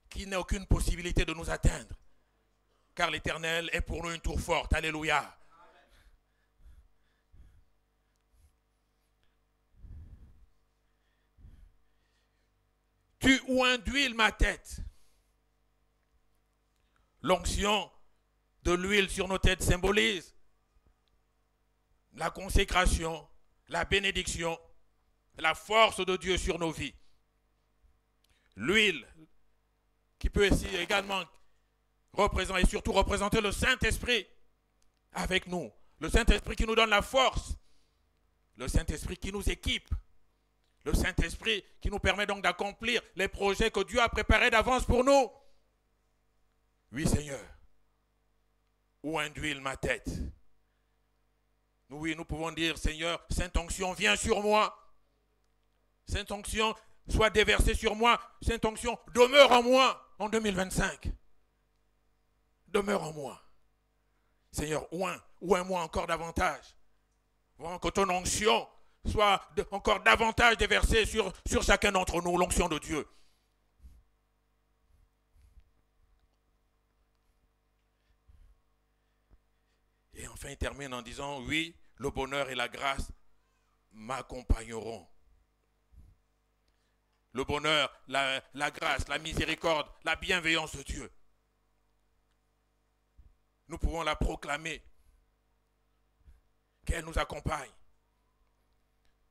Qu'il n'ait aucune possibilité de nous atteindre. Car l'Éternel est pour nous une tour forte. Alléluia. Tu oins d'huile ma tête. L'onction de l'huile sur nos têtes symbolise la consécration, la bénédiction, la force de Dieu sur nos vies. L'huile qui peut aussi également représenter et surtout représenter le Saint-Esprit avec nous. Le Saint-Esprit qui nous donne la force. Le Saint-Esprit qui nous équipe. Le Saint-Esprit qui nous permet donc d'accomplir les projets que Dieu a préparés d'avance pour nous. Oui, Seigneur. Oins d'huile ma tête. Oui, nous pouvons dire, Seigneur, Sainte Onction, viens sur moi. Sainte Onction, sois déversée sur moi. Sainte Onction, demeure en moi en 2025. Demeure en moi. Seigneur, oins-moi encore davantage. Vraiment que ton onction soit encore davantage déversée sur chacun d'entre nous, l'onction de Dieu. Et enfin, il termine en disant, oui, le bonheur et la grâce m'accompagneront. Le bonheur, la grâce, la miséricorde, la bienveillance de Dieu. Nous pouvons la proclamer. Qu'elle nous accompagne.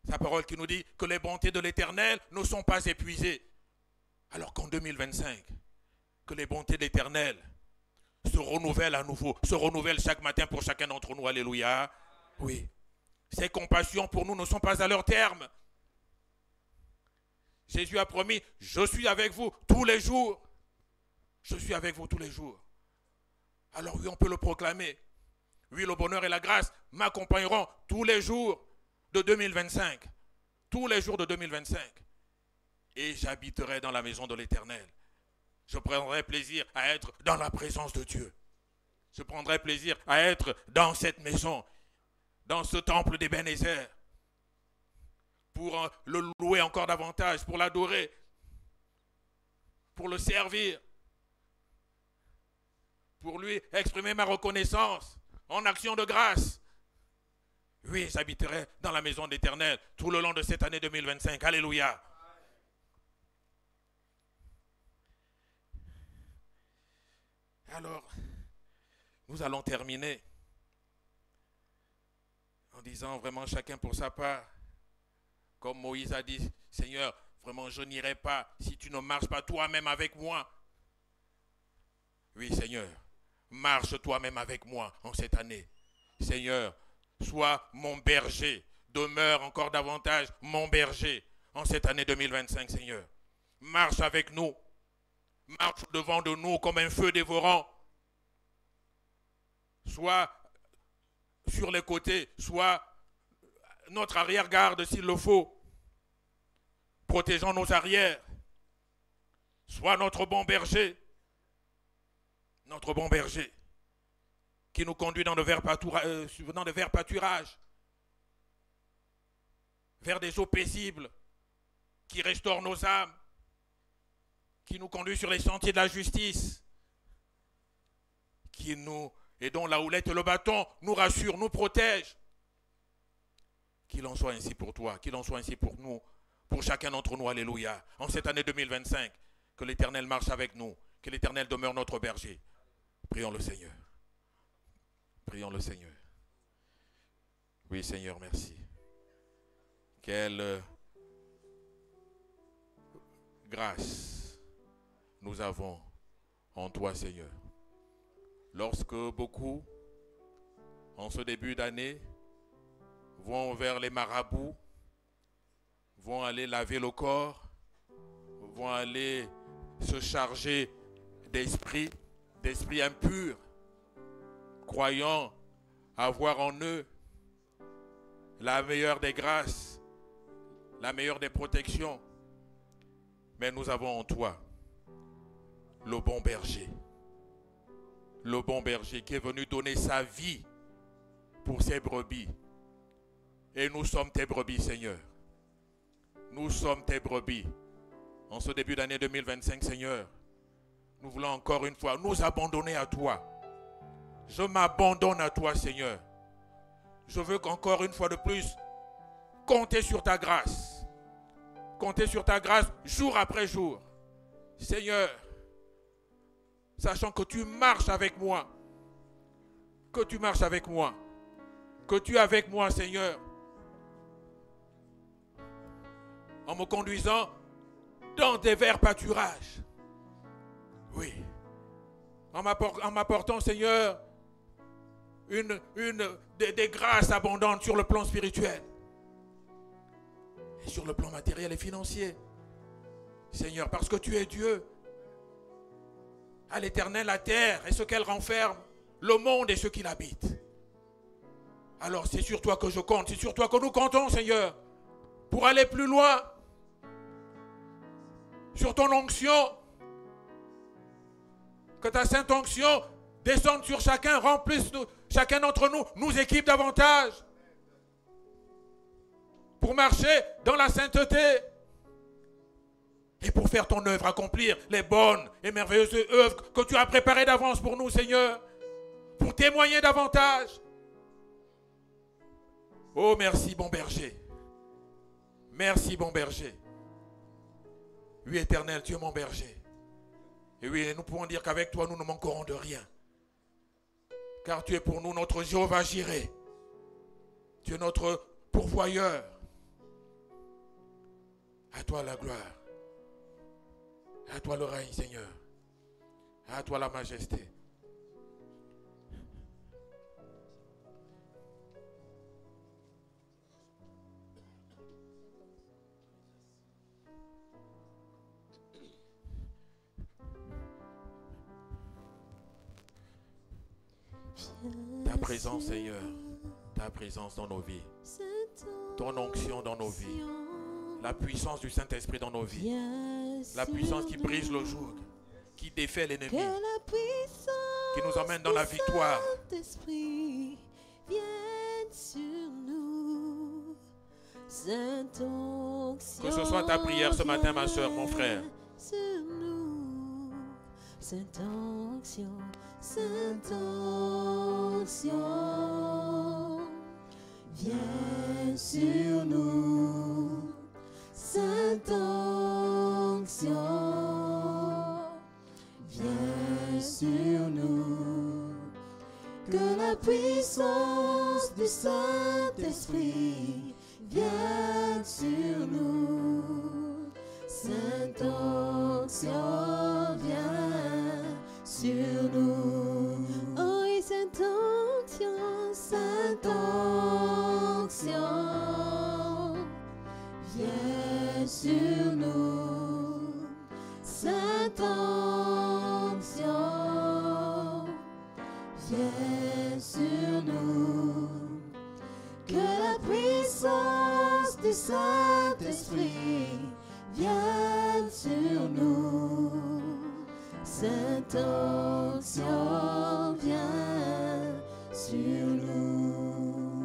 Sa parole qui nous dit que les bontés de l'Éternel ne sont pas épuisées. Alors qu'en 2025, que les bontés de l'Éternel se renouvellent à nouveau, se renouvellent chaque matin pour chacun d'entre nous. Alléluia. Oui. Ces compassions pour nous ne sont pas à leur terme. Jésus a promis, je suis avec vous tous les jours. Je suis avec vous tous les jours. Alors oui, on peut le proclamer. Oui, le bonheur et la grâce m'accompagneront tous les jours de 2025. Tous les jours de 2025. Et j'habiterai dans la maison de l'Éternel. Je prendrai plaisir à être dans la présence de Dieu. Je prendrai plaisir à être dans cette maison, dans ce temple d'Ebenezer, pour le louer encore davantage, pour l'adorer, pour le servir, pour lui exprimer ma reconnaissance en action de grâce. Oui, j'habiterai dans la maison d'Éternel tout le long de cette année 2025. Alléluia. Alors, nous allons terminer en disant vraiment chacun pour sa part. Comme Moïse a dit, Seigneur, vraiment je n'irai pas si tu ne marches pas toi-même avec moi. Oui, Seigneur, marche toi-même avec moi en cette année. Seigneur, sois mon berger, demeure encore davantage mon berger en cette année 2025, Seigneur. Marche avec nous, marche devant de nous comme un feu dévorant. Soit sur les côtés, soit notre arrière-garde s'il le faut. Protégeons nos arrières. Sois notre bon berger. Notre bon berger. Qui nous conduit dans de verts pâturages. Vers des eaux paisibles. Qui restaurent nos âmes. Qui nous conduit sur les sentiers de la justice. Qui nous, et dont la houlette et le bâton nous rassurent, nous protègent. Qu'il en soit ainsi pour toi, qu'il en soit ainsi pour nous, pour chacun d'entre nous, alléluia. En cette année 2025, que l'Éternel marche avec nous, que l'Éternel demeure notre berger. Prions le Seigneur. Prions le Seigneur. Oui, Seigneur, merci. Quelle grâce nous avons en toi, Seigneur. Lorsque beaucoup, en ce début d'année, vont vers les marabouts, vont aller laver le corps, vont aller se charger d'esprits impurs, croyant avoir en eux la meilleure des grâces, la meilleure des protections. Mais nous avons en toi le bon berger qui est venu donner sa vie pour ses brebis. Et nous sommes tes brebis, Seigneur. Nous sommes tes brebis. En ce début d'année 2025, Seigneur, nous voulons encore une fois nous abandonner à toi. Je m'abandonne à toi, Seigneur. Je veux qu'encore une fois de plus, compter sur ta grâce. Compter sur ta grâce jour après jour. Seigneur, sachant que tu marches avec moi. Que tu marches avec moi. Que tu es avec moi, Seigneur. En me conduisant dans des verts pâturages. Oui. En m'apportant, Seigneur, des grâces abondantes sur le plan spirituel. Et sur le plan matériel et financier. Seigneur, parce que tu es Dieu. À l'éternel, la terre et ce qu'elle renferme, le monde et ce qui l'habite. Alors c'est sur toi que je compte, c'est sur toi que nous comptons, Seigneur, pour aller plus loin. Sur ton onction, que ta sainte onction descende sur chacun, remplisse chacun d'entre nous, nous équipe davantage pour marcher dans la sainteté et pour faire ton œuvre, accomplir les bonnes et merveilleuses œuvres que tu as préparées d'avance pour nous, Seigneur, pour témoigner davantage. Oh, merci, bon berger. Merci, bon berger. Oui, Éternel, tu es mon berger. Et oui, nous pouvons dire qu'avec toi, nous ne manquerons de rien. Car tu es pour nous notre Jéhovah Jireh. Tu es notre pourvoyeur. À toi la gloire. À toi le règne, Seigneur. À toi la majesté. Ta présence, Seigneur, ta présence dans nos vies, ton onction dans nos vies, la puissance du Saint-Esprit dans nos vies, la puissance qui brise le joug, qui défait l'ennemi, qui nous emmène dans la victoire. Que ce soit ta prière ce matin, ma soeur, mon frère. Sainte onction, Sainte onction, viens sur nous. Sainte onction, viens sur nous. Que la puissance du Saint-Esprit vienne sur nous. Sainte onction, viens sur nous. Oh, et Sainte onction, Sainte onction, viens sur nous. Sainte onction, viens sur nous. Que la puissance du Saint-Esprit vienne sur nous. Sainte onction, viens sur nous.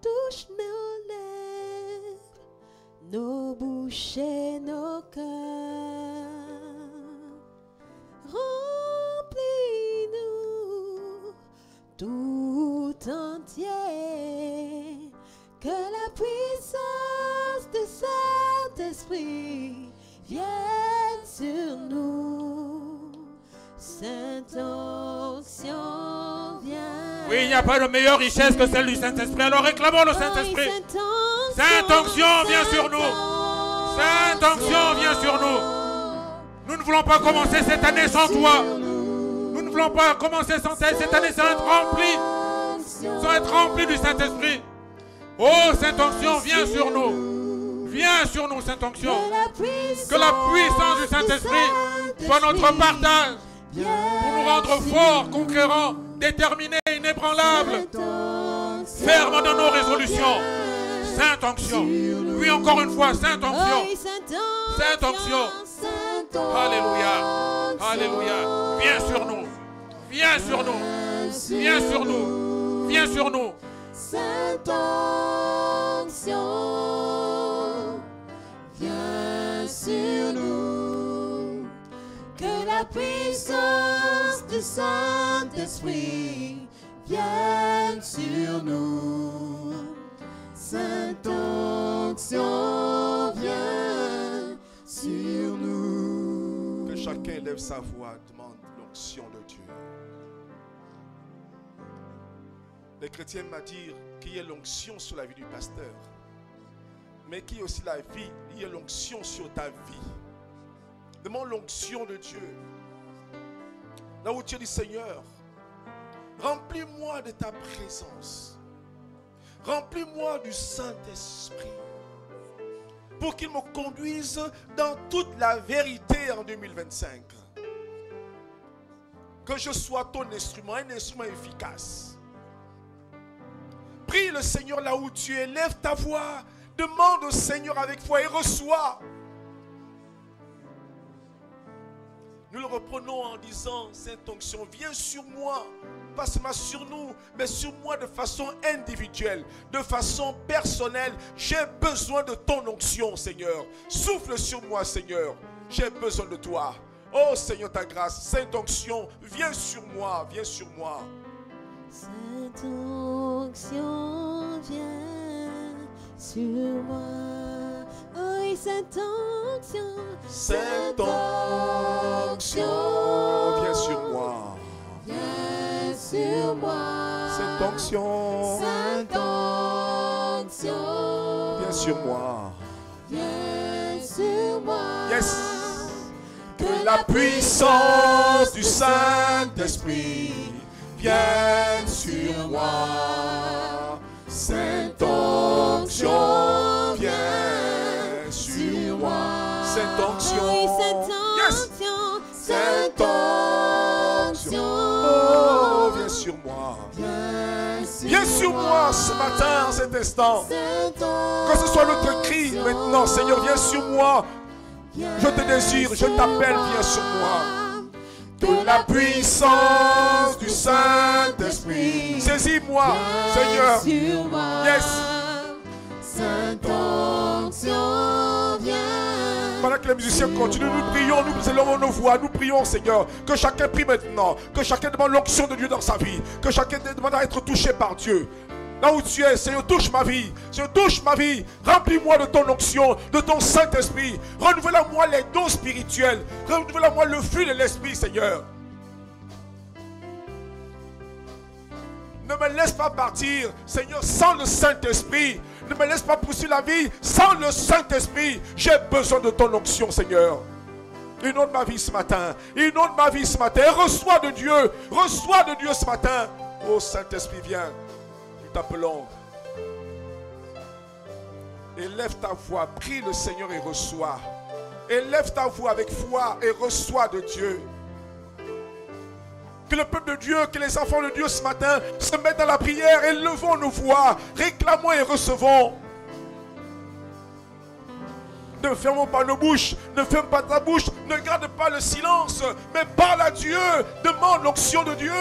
Touche nos lèvres, nos bouches et nos cœurs. Remplis-nous tout entier. Que la puissance du Saint-Esprit vienne sur nous. Sainte onction, viens. Oui, il n'y a pas de meilleure richesse que celle du Saint-Esprit. Alors réclamons le Saint-Esprit. Sainte onction, viens sur nous. Sainte onction, viens sur nous. Nous ne voulons pas commencer cette année sans toi. Nous ne voulons pas commencer cette année sans être remplis du Saint-Esprit. Oh, Sainte onction, viens sur nous. Viens sur nous, Sainte onction. Que la puissance du Saint-Esprit soit notre partage. pour nous rendre forts, conquérants, déterminés, inébranlables, fermes dans nos résolutions. Sainte onction. Oui, encore une fois, Sainte onction. Sainte onction. Alléluia. Alléluia. Viens sur nous. Viens sur nous. Viens sur nous. Viens sur nous. Sainte onction, viens sur nous. Que la puissance du Saint-Esprit vienne sur nous. Sainte onction, viens sur nous. Que chacun lève sa voix, demande l'onction de Dieu. Les chrétiens m'ont dit qu'il y a l'onction sur la vie du pasteur, mais qu'il y a aussi la vie, il y a l'onction sur ta vie. Demande l'onction de Dieu. Là où tu dis, Seigneur, remplis-moi de ta présence. Remplis-moi du Saint-Esprit pour qu'il me conduise dans toute la vérité en 2025. Que je sois ton instrument, un instrument efficace. Prie le Seigneur là où tu es, lève ta voix, demande au Seigneur avec foi et reçois. Nous le reprenons en disant, Sainte onction, viens sur moi, pas seulement sur nous, mais sur moi de façon individuelle, de façon personnelle. J'ai besoin de ton onction, Seigneur. Souffle sur moi, Seigneur. J'ai besoin de toi. Oh Seigneur, ta grâce, Sainte onction, viens sur moi, viens sur moi. Sainte onction, viens sur moi. Oui, Sainte onction. Sainte onction, viens sur moi. Viens sur moi. Sainte onction, Sainte onction. viens sur moi. Viens sur moi. Yes. Que la puissance du Saint-Esprit vienne sur moi. Sainte onction, viens sur moi. Sainte onction, Oui, Sainte yes. onction. Sainte onction, oh, viens sur moi. Viens sur moi ce matin, en cet instant. Que ce soit notre cri maintenant, Seigneur, viens sur moi. Je te désire, je t'appelle, viens sur moi. De la puissance du Saint-Esprit, saisis-moi, Seigneur. Yes. Sainte onction, viens. Pendant que les musiciens continuent, nous prions, nous élevons nos voix, nous prions, Seigneur. Que chacun prie maintenant, que chacun demande l'onction de Dieu dans sa vie, que chacun demande à être touché par Dieu. Là où tu es, Seigneur, touche ma vie. Seigneur, touche ma vie. Remplis-moi de ton onction, de ton Saint-Esprit. Renouvelle-moi les dons spirituels. Renouvelle-moi le flux de l'Esprit, Seigneur. Ne me laisse pas partir, Seigneur, sans le Saint-Esprit. Ne me laisse pas poursuivre la vie sans le Saint-Esprit. J'ai besoin de ton onction, Seigneur. Inonde ma vie ce matin. Inonde ma vie ce matin. Reçois de Dieu. Reçois de Dieu ce matin. Oh Saint-Esprit, viens. Nous t'appelons. Élève ta voix. Prie le Seigneur et reçois. Élève ta voix avec foi et reçois de Dieu. Que le peuple de Dieu, que les enfants de Dieu ce matin se mettent dans la prière. Élevons nos voix. Réclamons et recevons. Ne fermons pas nos bouches, ne ferme pas ta bouche, ne garde pas le silence, mais parle à Dieu, demande l'onction de Dieu.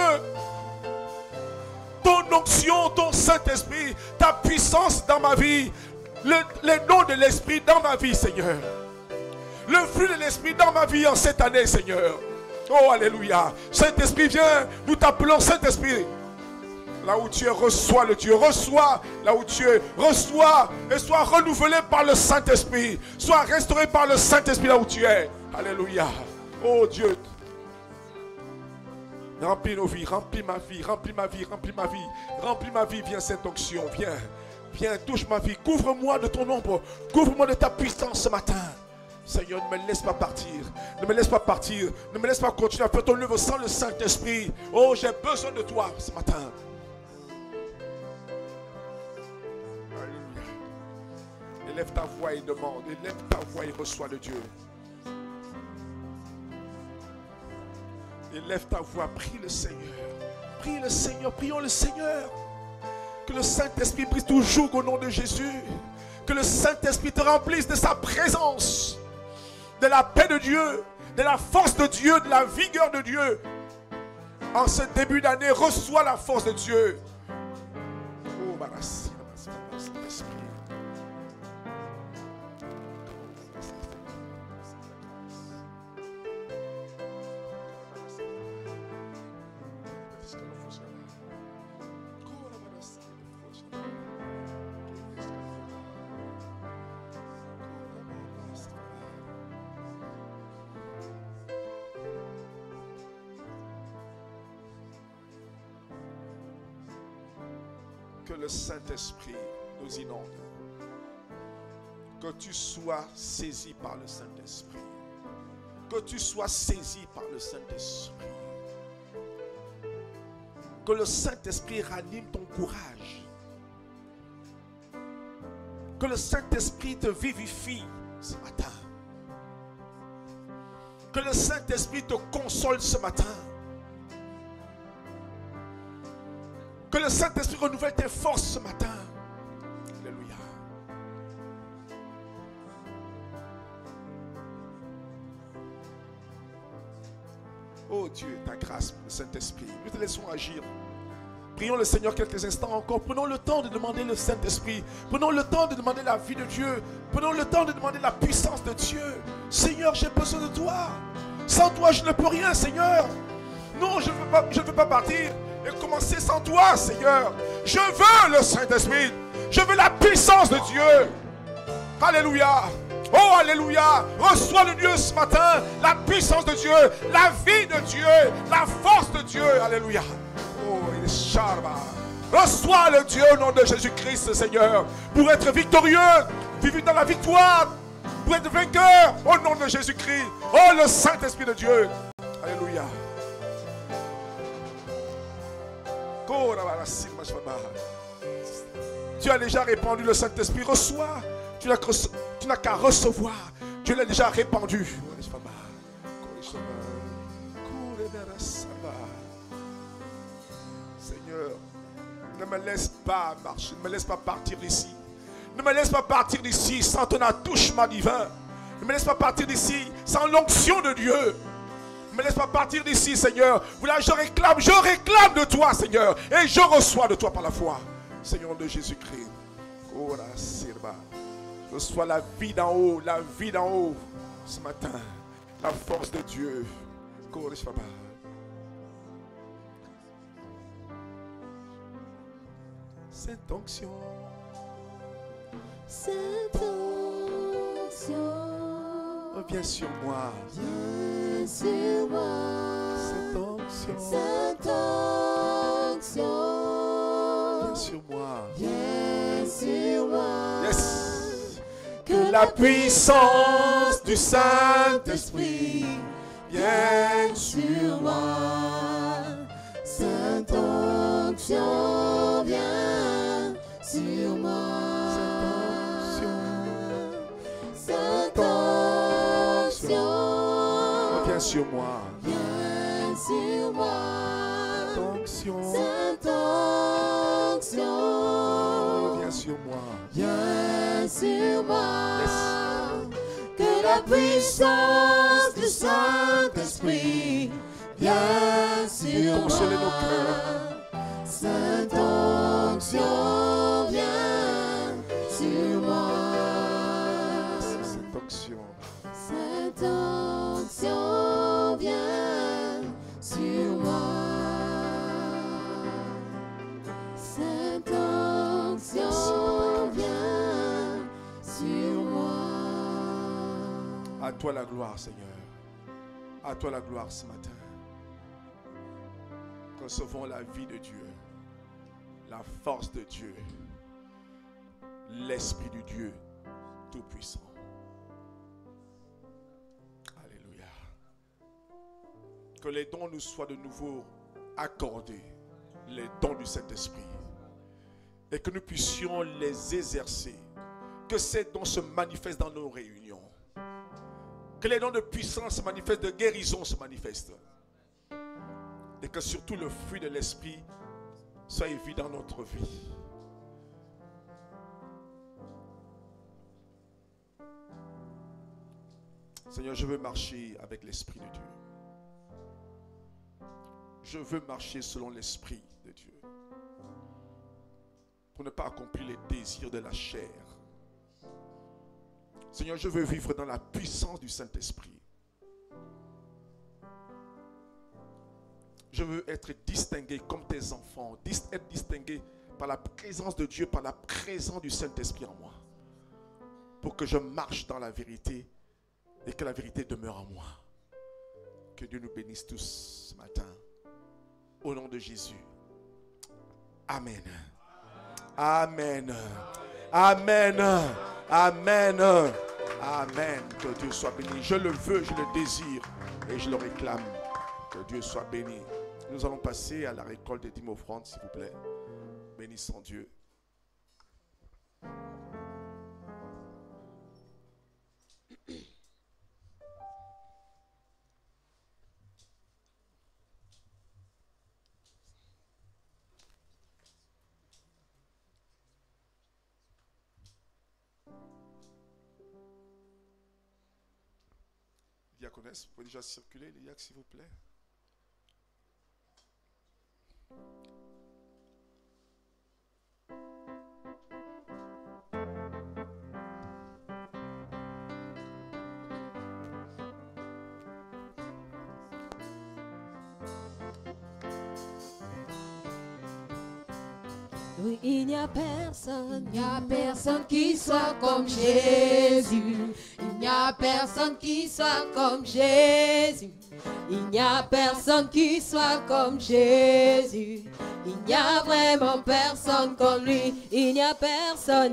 Ton onction, ton Saint-Esprit, ta puissance dans ma vie, les dons de l'Esprit dans ma vie, Seigneur. Le flux de l'Esprit dans ma vie en cette année, Seigneur. Oh, alléluia. Saint-Esprit, viens, nous t'appelons Saint-Esprit. Là où tu es, reçois le Dieu, reçois là où tu es, reçois et sois renouvelé par le Saint-Esprit, sois restauré par le Saint-Esprit là où tu es. Alléluia. Oh Dieu, remplis nos vies, remplis ma vie, remplis ma vie, remplis ma vie, remplis ma vie, viens cette onction, viens, viens, touche ma vie, couvre-moi de ton ombre, couvre-moi de ta puissance ce matin. Seigneur, ne me laisse pas partir. Ne me laisse pas partir. Ne me laisse pas continuer à faire ton œuvre sans le Saint-Esprit. Oh, j'ai besoin de toi ce matin. Alléluia. Élève ta voix et demande. Élève ta voix et reçois de Dieu. Élève ta voix, prie le Seigneur. Prie le Seigneur, prions le Seigneur. Que le Saint-Esprit brise toujours au nom de Jésus. Que le Saint-Esprit te remplisse de sa présence, de la paix de Dieu, de la force de Dieu, de la vigueur de Dieu. En ce début d'année, reçois la force de Dieu. Oh, Barassi, Saint-Esprit. Que le Saint-Esprit nous inonde. Que tu sois saisi par le Saint-Esprit. Que tu sois saisi par le Saint-Esprit. Que le Saint-Esprit ranime ton courage. Que le Saint-Esprit te vivifie ce matin. Que le Saint-Esprit te console ce matin. Que le Saint-Esprit renouvelle tes forces ce matin. Alléluia. Oh Dieu, ta grâce, le Saint-Esprit. Nous te laissons agir. Prions le Seigneur quelques instants encore. Prenons le temps de demander le Saint-Esprit. Prenons le temps de demander la vie de Dieu. Prenons le temps de demander la puissance de Dieu. Seigneur, j'ai besoin de toi. Sans toi, je ne peux rien, Seigneur. Non, je ne veux pas partir et commencer sans toi, Seigneur. Je veux le Saint-Esprit. Je veux la puissance de Dieu. Alléluia. Oh, alléluia. Reçois de Dieu ce matin la puissance de Dieu, la vie de Dieu, la force de Dieu. Alléluia. Oh, il est charma. Reçois le Dieu au nom de Jésus-Christ, Seigneur, pour être victorieux, vivre dans la victoire, pour être vainqueur au nom de Jésus-Christ. Oh, le Saint-Esprit de Dieu. Alléluia. Tu as déjà répandu le Saint-Esprit. Reçois. Tu n'as qu'à recevoir. Dieu l'a déjà répandu. Seigneur, ne me laisse pas marcher. Ne me laisse pas partir d'ici. Ne me laisse pas partir d'ici sans ton attouchement divin. Ne me laisse pas partir d'ici sans l'onction de Dieu. Ne me laisse pas partir d'ici, Seigneur. Voilà, je réclame de toi, Seigneur. Et je reçois de toi par la foi. Seigneur de Jésus-Christ. Reçois la vie d'en haut, ce matin. La force de Dieu. Sainte onction. Sainte onction. Viens sur moi. Viens sur moi. Sainte onction. Sainte onction. Viens sur moi. Viens sur moi. Yes. Que la puissance du Saint-Esprit vienne sur moi. Sainte onction, viens sur moi. Sainte onction, viens sur moi. Viens sur moi. Sainte onction, viens sur moi. Viens sur moi. Yes. Que la puissance du Saint-Esprit vienne sur Consolez moi. nos cœurs. Sainte onction, viens sur moi. Sainte onction. Sainte onction, viens sur moi. Sainte onction, viens sur moi. À toi la gloire, Seigneur. À toi la gloire ce matin. Recevons la vie de Dieu, la force de Dieu, l'Esprit du Dieu Tout-Puissant. Alléluia. Que les dons nous soient de nouveau accordés, les dons du Saint-Esprit, et que nous puissions les exercer. Que ces dons se manifestent dans nos réunions. Que les dons de puissance se manifestent, de guérison se manifestent. Et que surtout le fruit de l'esprit soit évident dans notre vie. Seigneur, je veux marcher avec l'Esprit de Dieu. Je veux marcher selon l'Esprit de Dieu. Pour ne pas accomplir les désirs de la chair. Seigneur, je veux vivre dans la puissance du Saint-Esprit. Je veux être distingué comme tes enfants. Être distingué par la présence de Dieu, par la présence du Saint-Esprit en moi. Pour que je marche dans la vérité. Et que la vérité demeure en moi. Que Dieu nous bénisse tous ce matin. Au nom de Jésus. Amen. Amen. Amen. Amen. Amen. Que Dieu soit béni. Je le veux, je le désire et je le réclame. Que Dieu soit béni. Nous allons passer à la récolte des dîmes offrandes, s'il vous plaît. Bénissons Dieu. Diaconesse, vous pouvez déjà circuler, les diacres, s'il vous plaît. Oui, il n'y a personne qui soit comme Jésus. Il n'y a personne qui soit comme Jésus. Il n'y a personne qui soit comme Jésus. Il n'y a vraiment personne comme lui. Il n'y a personne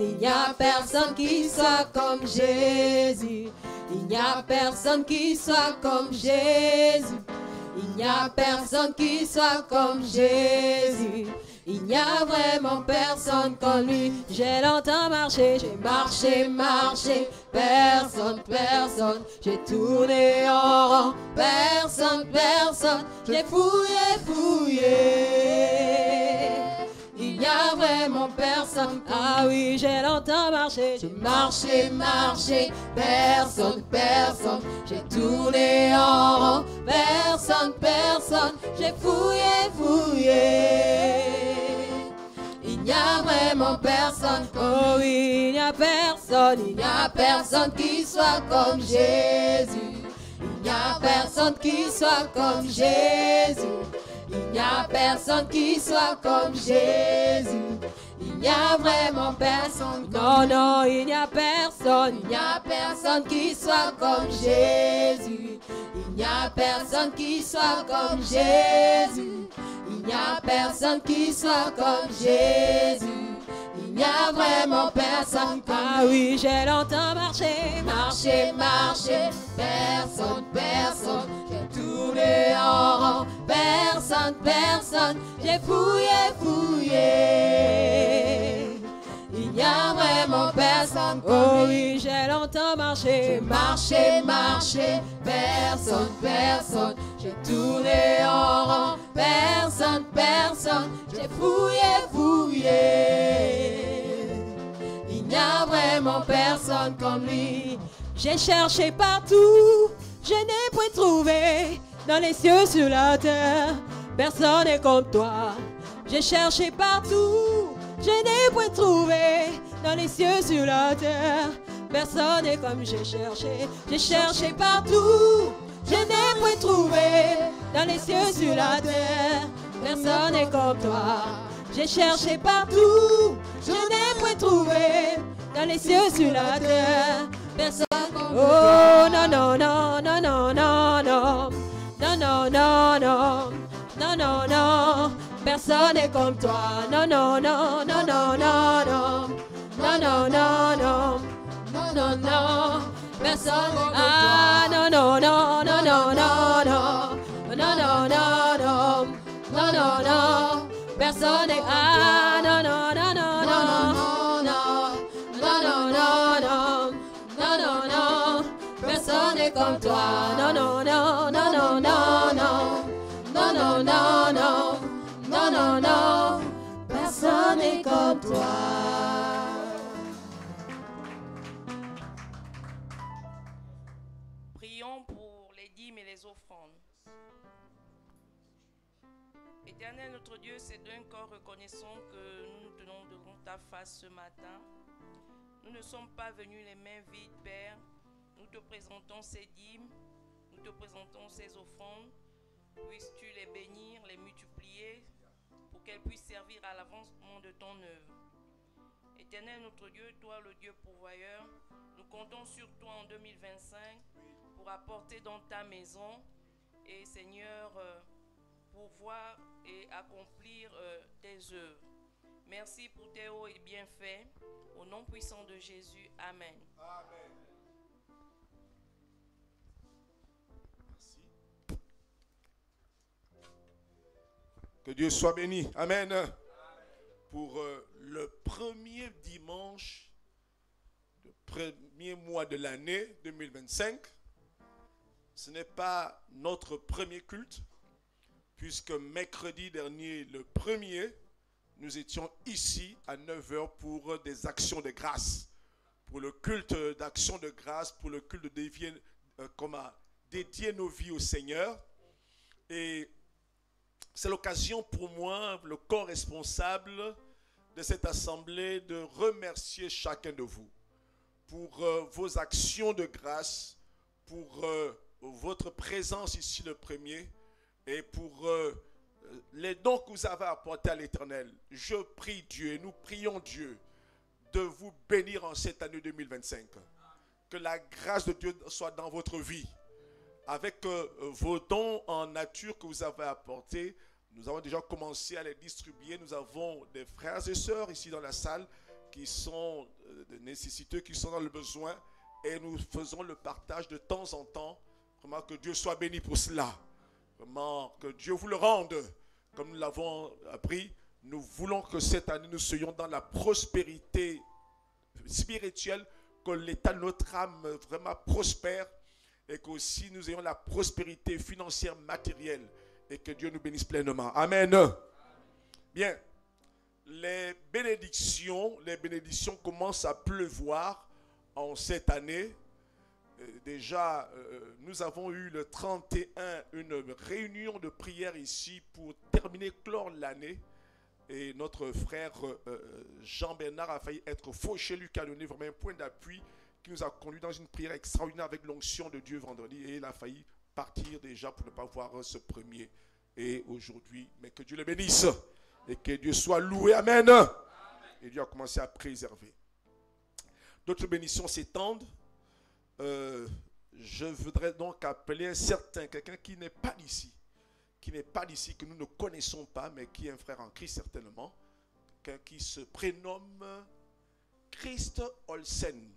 qui soit comme Jésus. Il n'y a personne qui soit comme Jésus. Il n'y a personne qui soit comme Jésus. Il n'y a vraiment personne comme lui. J'ai longtemps marché, j'ai marché, personne, j'ai tourné en rond, personne, j'ai fouillé. Il n'y a vraiment personne. Ah oui, j'ai longtemps marché, j'ai marché, personne, j'ai tourné en rond, personne, j'ai fouillé. Il n'y a vraiment personne. Oh oui, il n'y a personne qui soit comme Jésus. Il n'y a personne qui soit comme Jésus. Il n'y a personne qui soit comme Jésus. Il n'y a vraiment personne. Non, il n'y a personne. Il n'y a personne qui soit comme Jésus. Il n'y a personne qui soit comme Jésus. Il n'y a personne qui soit comme Jésus. Il n'y a vraiment personne comme lui. Ah oui, j'ai longtemps marché, personne, j'ai tourné en rond, personne, j'ai fouillé. Il n'y a vraiment personne comme lui. Oh oui, j'ai longtemps marché, personne, j'ai tourné en rond, personne, j'ai fouillé. Il n'y a vraiment personne comme lui. J'ai cherché partout, je n'ai point trouvé, dans les cieux, sur la terre, personne n'est comme toi. J'ai cherché partout, je n'ai point trouvé, dans les cieux, sur la terre, personne n'est comme j'ai cherché partout, je n'ai point trouvé, dans les cieux, sur la terre, personne n'est comme toi. J'ai cherché partout, je n'ai point trouvé, dans les cieux, sur la terre, personne comme toi. Oh non, personne n'est comme toi. Non, personne. Ah non, personne n'est. Ah non, personne n'est comme toi. Non, Éternel notre Dieu, c'est d'un corps reconnaissant que nous nous tenons devant ta face ce matin. Nous ne sommes pas venus les mains vides, Père. Nous te présentons ces dîmes, nous te présentons ces offrandes. Puisses-tu les bénir, les multiplier, pour qu'elles puissent servir à l'avancement de ton œuvre. Éternel notre Dieu, toi le Dieu pourvoyeur, nous comptons sur toi en 2025 pour apporter dans ta maison et Seigneur, pourvoir et accomplir tes œuvres. Merci pour tes hauts et bienfaits. Au nom puissant de Jésus, Amen. Amen. Merci. Que Dieu soit béni. Amen. Pour le premier dimanche, le premier mois de l'année 2025, ce n'est pas notre premier culte, puisque mercredi dernier, le premier, nous étions ici à 9h pour des actions de grâce, pour le culte d'action de grâce, pour le culte de dédier nos vies au Seigneur. Et c'est l'occasion pour moi, le corps responsable de cette assemblée, de remercier chacun de vous pour vos actions de grâce, pour votre présence ici le premier et pour les dons que vous avez apportés à l'Éternel. Je prie Dieu, nous prions Dieu de vous bénir en cette année 2025. Que la grâce de Dieu soit dans votre vie. Avec vos dons en nature que vous avez apportés, nous avons déjà commencé à les distribuer. Nous avons des frères et sœurs ici dans la salle qui sont nécessiteux, qui sont dans le besoin. Et nous faisons le partage de temps en temps. Vraiment que Dieu soit béni pour cela. Vraiment que Dieu vous le rende. Comme nous l'avons appris, nous voulons que cette année nous soyons dans la prospérité spirituelle, que l'état de notre âme vraiment prospère et qu'aussi nous ayons la prospérité financière matérielle et que Dieu nous bénisse pleinement. Amen. Bien, les bénédictions commencent à pleuvoir en cette année. Déjà, nous avons eu le 31 une réunion de prière ici pour terminer, clore l'année. Et notre frère Jean-Bernard a failli être fauché, lui qui a donné vraiment un point d'appui, qui nous a conduit dans une prière extraordinaire avec l'onction de Dieu vendredi. Et il a failli partir déjà pour ne pas voir ce premier. Et aujourd'hui, mais que Dieu le bénisse et que Dieu soit loué. Amen. Et Dieu a commencé à préserver. D'autres bénédictions s'étendent. Je voudrais donc appeler quelqu'un qui n'est pas d'ici, que nous ne connaissons pas, mais qui est un frère en Christ certainement, quelqu'un qui se prénomme Christ Olsen.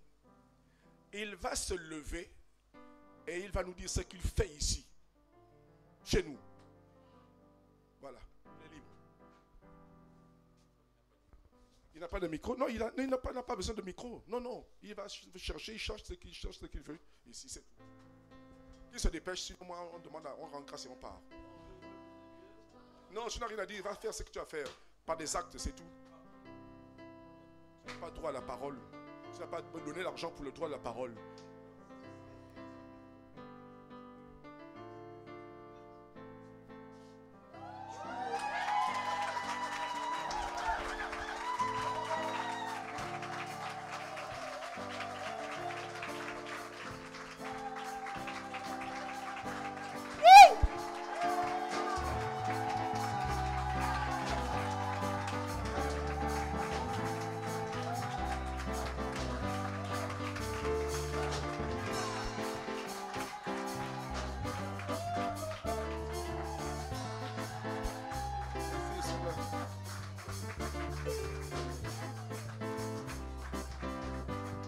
Il va se lever et il va nous dire ce qu'il fait ici, chez nous. Voilà, il est libre. Il n'a pas de micro. Non, il n'a pas besoin de micro. Non. Il va chercher, il cherche ce qu'il veut. Ici, c'est tout. Il se dépêche, sinon moi, on rend grâce et on part. Non, tu n'as rien à dire. Il va faire ce que tu as à faire. Par des actes, c'est tout. Tu n'as pas droit à la parole. Tu n'as pas donné l'argent pour le droit à la parole.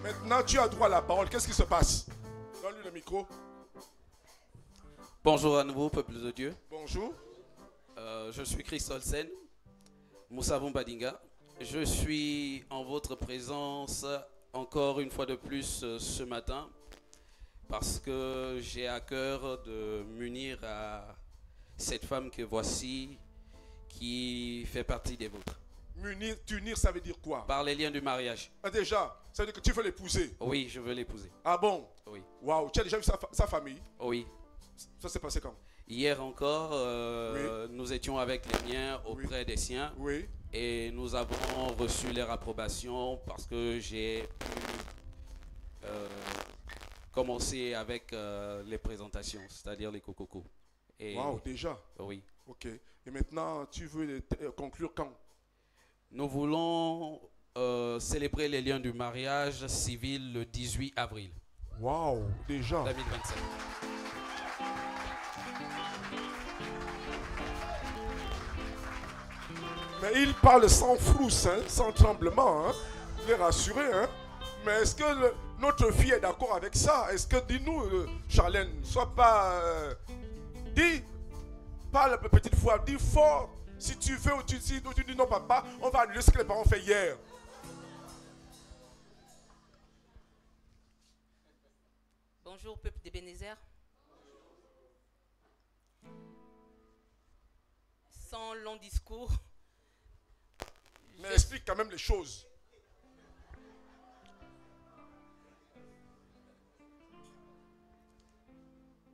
Maintenant, tu as droit à la parole. Qu'est-ce qui se passe? Donne-lui le micro. Bonjour à nouveau, peuple de Dieu. Bonjour. Je suis Christ Olsen, Moussa Badinga. Je suis en votre présence encore une fois de plus ce matin parce que j'ai à cœur de m'unir à cette femme que voici qui fait partie des vôtres. T'unir, ça veut dire quoi? Par les liens du mariage. Ah, déjà, ça veut dire que tu veux l'épouser? Oui, je veux l'épouser. Ah bon? Oui. Waouh, tu as déjà vu sa famille? Oui. Ça s'est passé quand? Hier encore, nous étions avec les miens auprès des siens. Oui. Et nous avons reçu leur approbation parce que j'ai pu commencer avec les présentations, c'est-à-dire les cococos. Wow, déjà? Oui. Ok. Et maintenant, tu veux conclure quand? Nous voulons célébrer les liens du mariage civil le 18 avril. Wow, déjà? 2025. Mais il parle sans frousse, hein, sans tremblement. Hein. Il est rassuré. Hein. Mais est-ce que notre fille est d'accord avec ça? Est-ce que, dis-nous, Charlène, sois pas... dis, parle petite fois, dis fort. Si tu veux ou tu dis non papa, on va annuler ce que les parents ont fait hier. Bonjour peuple d'Ebenezer. Sans long discours. Mais explique quand même les choses.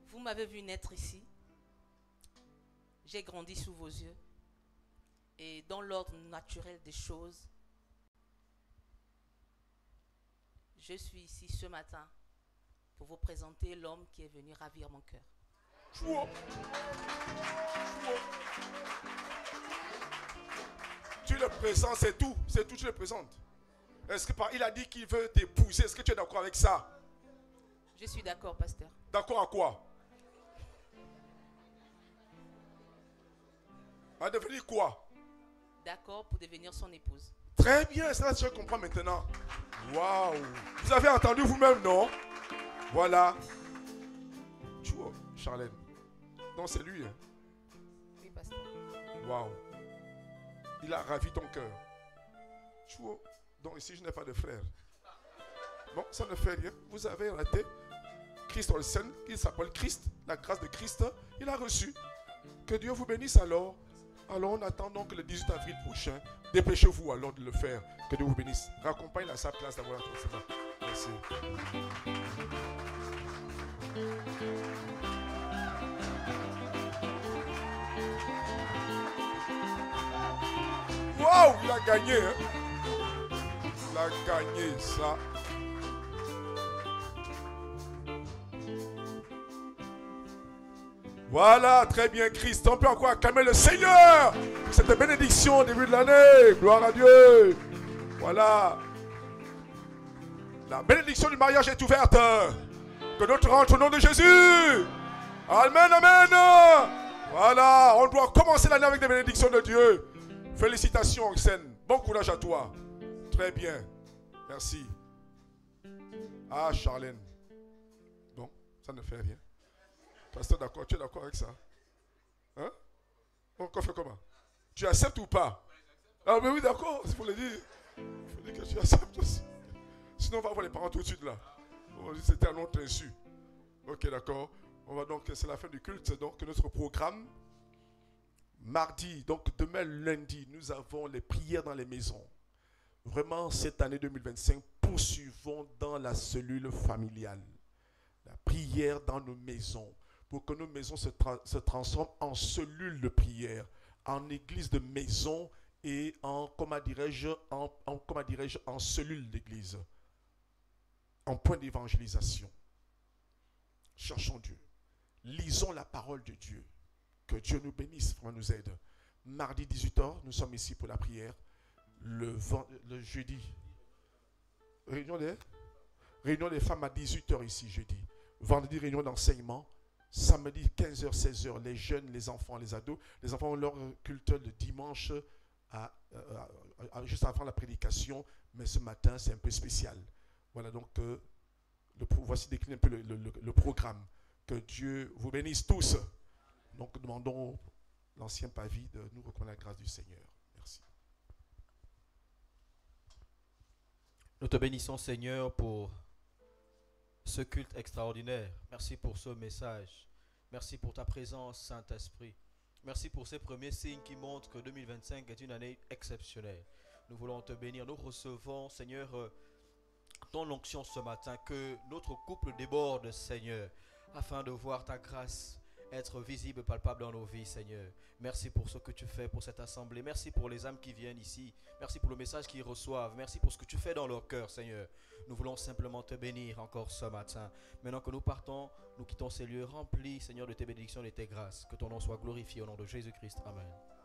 Vous m'avez vu naître ici. J'ai grandi sous vos yeux. Et dans l'ordre naturel des choses, je suis ici ce matin pour vous présenter l'homme qui est venu ravir mon cœur. Tu le présentes, c'est tout, tu le présentes. Est-ce que il a dit qu'il veut t'épouser? Est-ce que tu es d'accord avec ça? Je suis d'accord, pasteur. D'accord à quoi? À devenir quoi? D'accord pour devenir son épouse. Très bien, ça je comprends maintenant. Waouh! Vous avez entendu vous-même, non? Voilà. Tu vois, Charlène. Non, c'est lui. Hein? Oui, pasteur. Waouh! Il a ravi ton cœur. Tu vois, donc ici je n'ai pas de frère. Bon, ça ne fait rien. Vous avez raté. Christ Olsen, il s'appelle Christ, la grâce de Christ, il a reçu. Que Dieu vous bénisse alors. Alors on attend donc le 18 avril prochain. Dépêchez-vous alors de le faire. Que Dieu vous bénisse. Raccompagne à sa place d'avoir tout cela. Merci. Waouh, il a gagné. Hein? Il a gagné ça. Voilà, très bien, Christ. On peut encore acclamer le Seigneur pour cette bénédiction au début de l'année. Gloire à Dieu. Voilà. La bénédiction du mariage est ouverte. Que notre rentre au nom de Jésus. Amen, amen. Voilà, on doit commencer l'année avec des bénédictions de Dieu. Félicitations, Oxen. Bon courage à toi. Très bien. Merci. Ah, Charlène. Bon, ça ne fait rien. Pasteur, d'accord, tu es d'accord avec ça? Hein? On fait comment? Tu acceptes ou pas? Ah, mais oui, d'accord, il faut le dire. Il faut dire que tu acceptes aussi. Sinon, on va voir les parents tout de suite là. C'était un autre insu. Ok, d'accord. On va donc, c'est la fin du culte, donc notre programme. Mardi, donc demain lundi, nous avons les prières dans les maisons. Vraiment, cette année 2025, poursuivons dans la cellule familiale. La prière dans nos maisons. Pour que nos maisons se transforment en cellules de prière, en église de maison et en, comment dirais-je, en cellule d'église, en point d'évangélisation. Cherchons Dieu. Lisons la parole de Dieu. Que Dieu nous bénisse, vraiment nous aide. Mardi 18h, nous sommes ici pour la prière. Le jeudi, réunion des femmes à 18h ici, jeudi. Vendredi, réunion d'enseignement. Samedi 15h, 16h, les jeunes, les enfants, les ados. Les enfants ont leur culte le dimanche juste avant la prédication. Mais ce matin, c'est un peu spécial. Voilà, donc voici décliné un peu le programme. Que Dieu vous bénisse tous. Donc, nous demandons l'ancien Pavis de nous reconnaître la grâce du Seigneur. Merci. Nous te bénissons, Seigneur, pour ce culte extraordinaire. Merci pour ce message. Merci pour ta présence, Saint-Esprit. Merci pour ces premiers signes qui montrent que 2025 est une année exceptionnelle. Nous voulons te bénir. Nous recevons, Seigneur, ton onction ce matin. Que notre couple déborde, Seigneur, afin de voir ta grâce être visible, palpable dans nos vies, Seigneur. Merci pour ce que tu fais pour cette assemblée. Merci pour les âmes qui viennent ici. Merci pour le message qu'ils reçoivent. Merci pour ce que tu fais dans leur cœur, Seigneur. Nous voulons simplement te bénir encore ce matin. Maintenant que nous partons, nous quittons ces lieux remplis, Seigneur, de tes bénédictions et de tes grâces. Que ton nom soit glorifié au nom de Jésus-Christ. Amen.